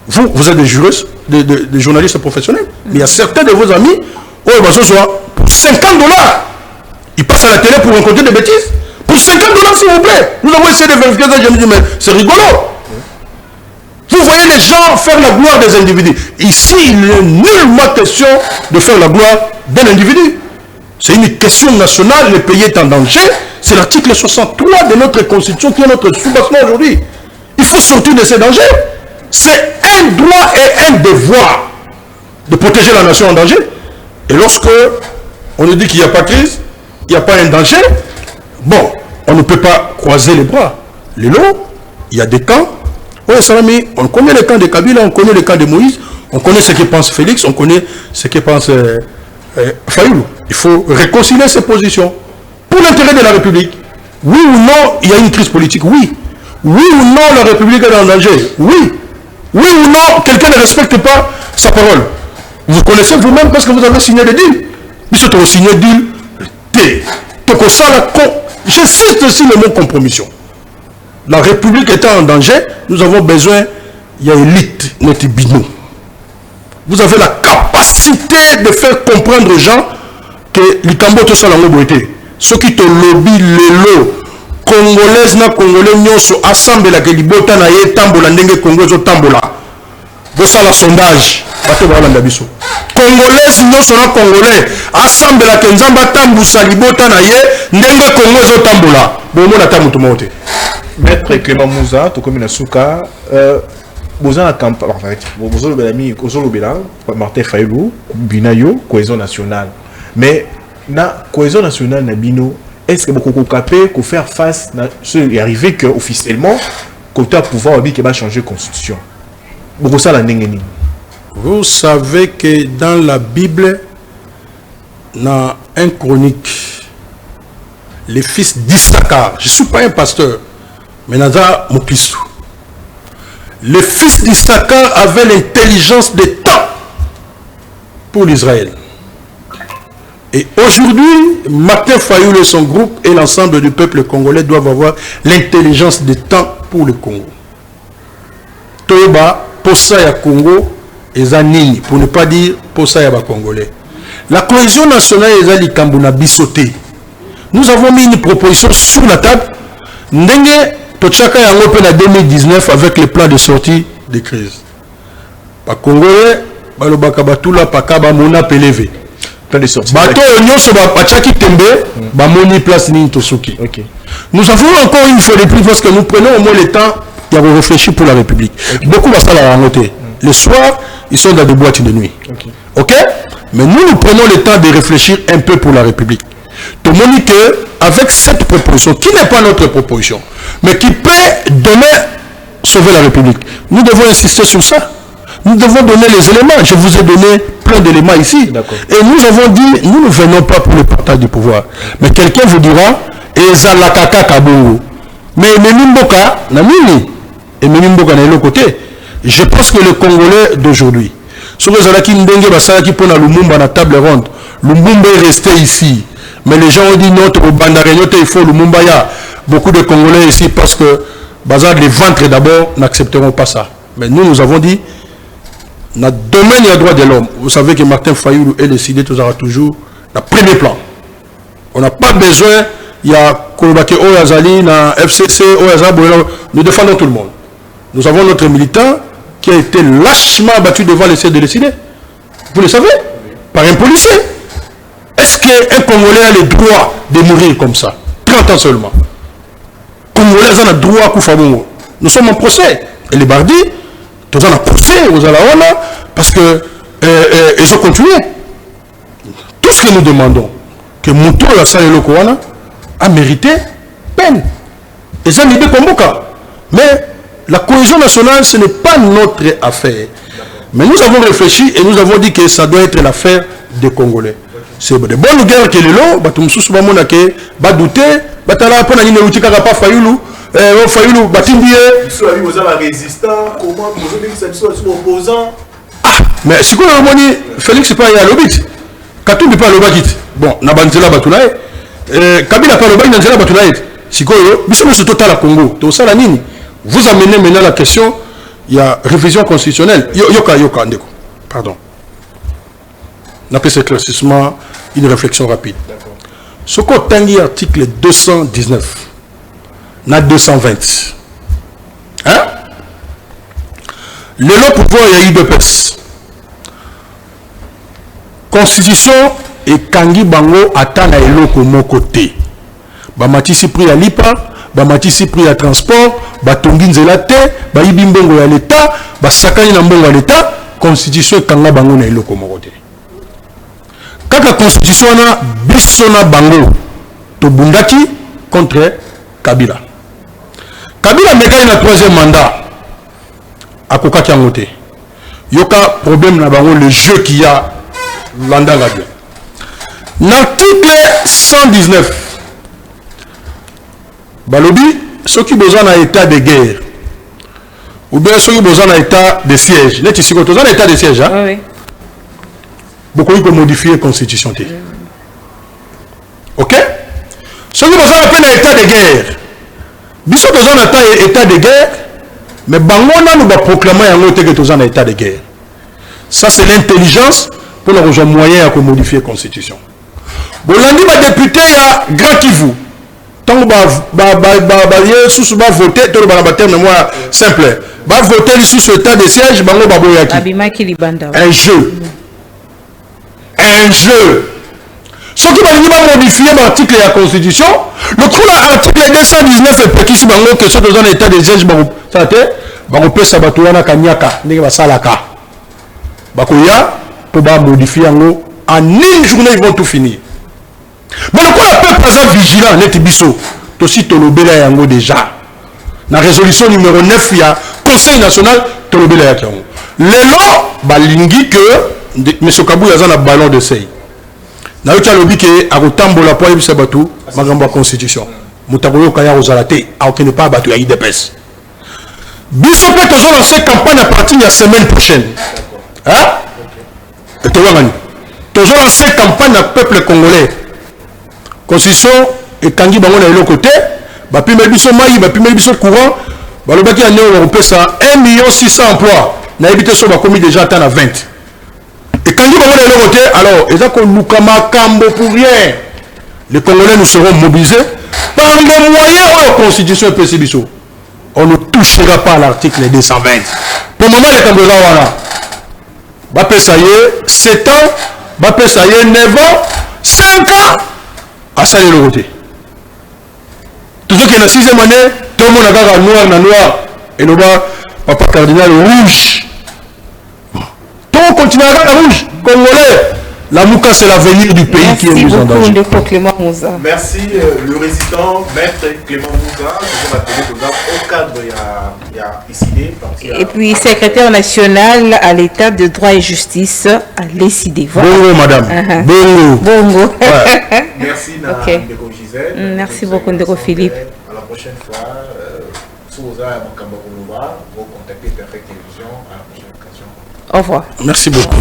Vous êtes des juristes, des journalistes professionnels, mais il y a certains de vos amis, pour $50, ils passent à la télé pour raconter des bêtises. Pour $50, s'il vous plaît. Nous avons essayé de vérifier ça, je me dis, mais c'est rigolo. Vous voyez les gens faire la gloire des individus. Ici, il n'est nullement question de faire la gloire d'un individu. C'est une question nationale, le pays est en danger. C'est l'article 63 de notre constitution qui est notre soubassement aujourd'hui. Il faut sortir de ces dangers. C'est un droit et un devoir de protéger la nation en danger. Et lorsque on nous dit qu'il n'y a pas de crise, il n'y a pas un danger, bon, on ne peut pas croiser les bras. Les lots, il y a des camps. Oui, Salami, on connaît le camp de Kabila, on connaît le camp de Moïse, on connaît ce que pense Félix, on connaît ce que pense Fayoulou. Il faut réconcilier ces positions. Pour l'intérêt de la République, oui ou non, il y a une crise politique, oui. Oui ou non, la République est en danger, oui. Oui ou non, quelqu'un ne respecte pas sa parole. Vous connaissez vous-même parce que vous avez signé des deals. Mais c'est signé des deals. J'insiste aussi le mot compromission. La République étant en danger, nous avons besoin, il y a élite, notre bino. Vous avez la capacité de faire comprendre aux gens que l'Ikambo tout ça la beauté. Ceux qui te lobby les lots, Congolaises na Congolais nyonso assemble la kelibota na ye tambola ndenge Congo zo tambola. Voici la sondage. Bato ba landa biso. Congolais nyonso na Congolais assemble la kenzamba tambusa libota na ye ndenge Congo zo tambola. Bomo na tamutu mote. Maître Clément Mouza, tout comme Nasuka, vous avez un campagne, en fait, vous avez Martin Fayoulou, Binayo, cohésion nationale. Mais la cohésion nationale, Nabino, est-ce que vous pouvez faire face à ce qui est arrivé qu'officiellement, côté pouvoir qui va changer la constitution? Vous savez que dans la Bible, dans un chronique, les fils d'Issachar, je ne suis pas un pasteur, mais Naza Mokristo. Les fils d'Issachar avaient l'intelligence des temps pour l'Israël. Et aujourd'hui, Martin Fayoulou et son groupe et l'ensemble du peuple congolais doivent avoir l'intelligence des temps pour le Congo. Toba, Posa ya Congo, et Zanini, pour ne pas dire Posa ya Congolais. La cohésion nationale est à l'Ikambuna bisoté. Nous avons mis une proposition sur la table. Ndenge Tochaka est en 2019 avec le plan de sortie de crise. Pas Congolais, Balobaka Batula, Pakaba Mona Peleve. Plan de sortie. Bato Nyonso Bachaki Tembe, Bamoni place Nini Tosuki. Nous avons encore une fois de plus parce que nous prenons au moins le temps de réfléchir pour la République. Beaucoup va ça la noter. Le soir, ils sont dans des boîtes de nuit. Ok? Mais nous prenons le temps de réfléchir un peu pour la République. Tout le monde dit qu'avec cette proposition, qui n'est pas notre proposition, mais qui peut demain sauver la République, nous devons insister sur ça. Nous devons donner les éléments. Je vous ai donné plein d'éléments ici. Et nous avons dit, nous ne venons pas pour le partage du pouvoir. Mais quelqu'un vous dira, Ezalakaka Kabongo. Mais Memimboka, Namini, et Memimboka n'a l'autre côté. Je pense que le Congolais d'aujourd'hui, sur les Zalaki Ndenge Basalaki pour la Lumumba na table ronde, Lumumba est resté ici. Mais les gens ont dit non, au Bandarenyote, il faut Lumumba. Il y a beaucoup de Congolais ici parce que bazar les ventres d'abord n'accepteront pas ça. Mais nous avons dit, notre domaine des droits de l'homme. Vous savez que Martin Fayoulou est décidé toujours le premier plan. On n'a pas besoin, il y a Kolobake Oyazali, na FCC, Oyazali, nous défendons tout le monde. Nous avons notre militant qui a été lâchement battu devant les sièges de décider. Vous le savez? Par un policier. Est-ce qu'un Congolais a le droit de mourir comme ça? 30 ans seulement. Congolais ont le droit à Koufabongo. Nous sommes en procès. Et les bardis, tous en procès aux Alawana, parce que ils ont continué. Tout ce que nous demandons, que Moutou la Salle Lokowana a mérité peine. Et ça n'est pas comme ça. Mais la cohésion nationale, ce n'est pas notre affaire. Mais nous avons réfléchi et nous avons dit que ça doit être l'affaire des Congolais. C'est de bonnes guerres qui est là, Batumsous Bamonake, Badouté, Batala Ponanine Outika pas Fayoulou, Fayoulou, Batimbié. Vous avez résistant, comment vous avez dit que c'est opposant? Ah, mais si vous avez Félix, c'est pas à l'obit. Katou n'est pas à l'obit. Bon, Nabanzela Batulaï, Kabila pas à l'obit, Nanzela Batulaï. Si vous avez ce total à Congo, tout ça la ligne. Vous amenez maintenant la question, il y a révision constitutionnelle. Yoka, pardon. On appelle cet éclaircissement une réflexion rapide. Ce qu'on tangi article 219, na 220. Hein? Le lot pouvoir, il y a eu deux pèses. Constitution et Kangi Bango attend à eloko mon côté. Bamatisi pris à l'IPA, Bamatisi pris à transport, Batongi nzela te, Bayibi mbongo ya l'État, Basakani na mbongo ya l'État, Constitution et Kanga Bango na eloko mon côté. Quand la Constitution a Bissona Bango, Tobundaki contre Kabila. Kabila meka na troisième mandat. À Koka Kiangote. Yoka problème na Bango, le jeu qu'il y a Landa Radio. L'article 119. Balobi, ceux qui ont besoin d'un état de guerre, ou bien ceux qui ont besoin d'un état de siège. N'est-ce pas besoin d'un état de siège, hein? Oui. Beaucoup de modifier la constitution. Ok? Ceux qui ont besoin d'un état de guerre, ils ont besoin d'un état de guerre, mais Bangona nous va proclamer un état de guerre. Ça, c'est l'intelligence pour nous rejoindre moyen à modifier la constitution. Bon, lundi, les députés, il y a Grand Kivu. Tant que va voter, simple. Va voter sous ce état de siège, un jeu. Un jeu. Ce qui va modifier l'article de la Constitution, le coup de l'article 219 est petit si que ce dans un état de siège, va peut s'abattre Kanyaka, n'est Salaka. Bakoya, pour modifier en une journée, ils vont tout finir. Mais le peuple est vigilant, net biso, aussi tolobela yango déjà. La résolution numéro 9, il y a Conseil national tolobela yango. Lelo balingi que M. Kabou yazan a ballon de sey. Na yoka lobi ke akotambola po yebisa batu magambo constitution. Mutakoyo kaya ozalate a okene pas batu ya IDPS. Biso peut toujours lancer campagne à partir de la semaine prochaine. Hein? Et toujours lancer campagne à peuple congolais. Constitution et Tangi Bango na l'autre côté, bapi melbiso maï, bapi melbiso courant, balobaki a néo européen ça 1 600 000 emplois. Na habité so ba commis déjà atteint à 20. Et Tangi Bango na l'autre côté, alors ils ont lukama kambo pour rien. Les Congolais nous seront mobilisés par les moyens de la Constitution et PCBISO. On ne touchera pas à l'article 220. Pour le moment, les Cambodgiens voilà. Bapé ça y est, 7 ans, Bapé ça y est, 9 ans, 5 ans. À ça les côté. Tout ce qui est la 6e année, tout le monde a noir, et le bas, papa cardinal rouge. Tout continue à regarder rouge, congolais. La Mouka, c'est l'avenir du pays qui est mis en danger. Merci beaucoup, Clément Mouza. Merci, le résident, maître Clément Mouza, au cadre, il y a décidé. Et puis, secrétaire national à l'État de droit et justice à l'ECD. Voilà. Bongo, madame. Bongo. Ouais. Merci, Ndeko Gisèle. Merci beaucoup, Ndeko Philippe. À la prochaine fois, si vous avez un Kambakoulouba, vous contactez Perfect Télévision à la prochaine occasion. Au revoir. Merci beaucoup.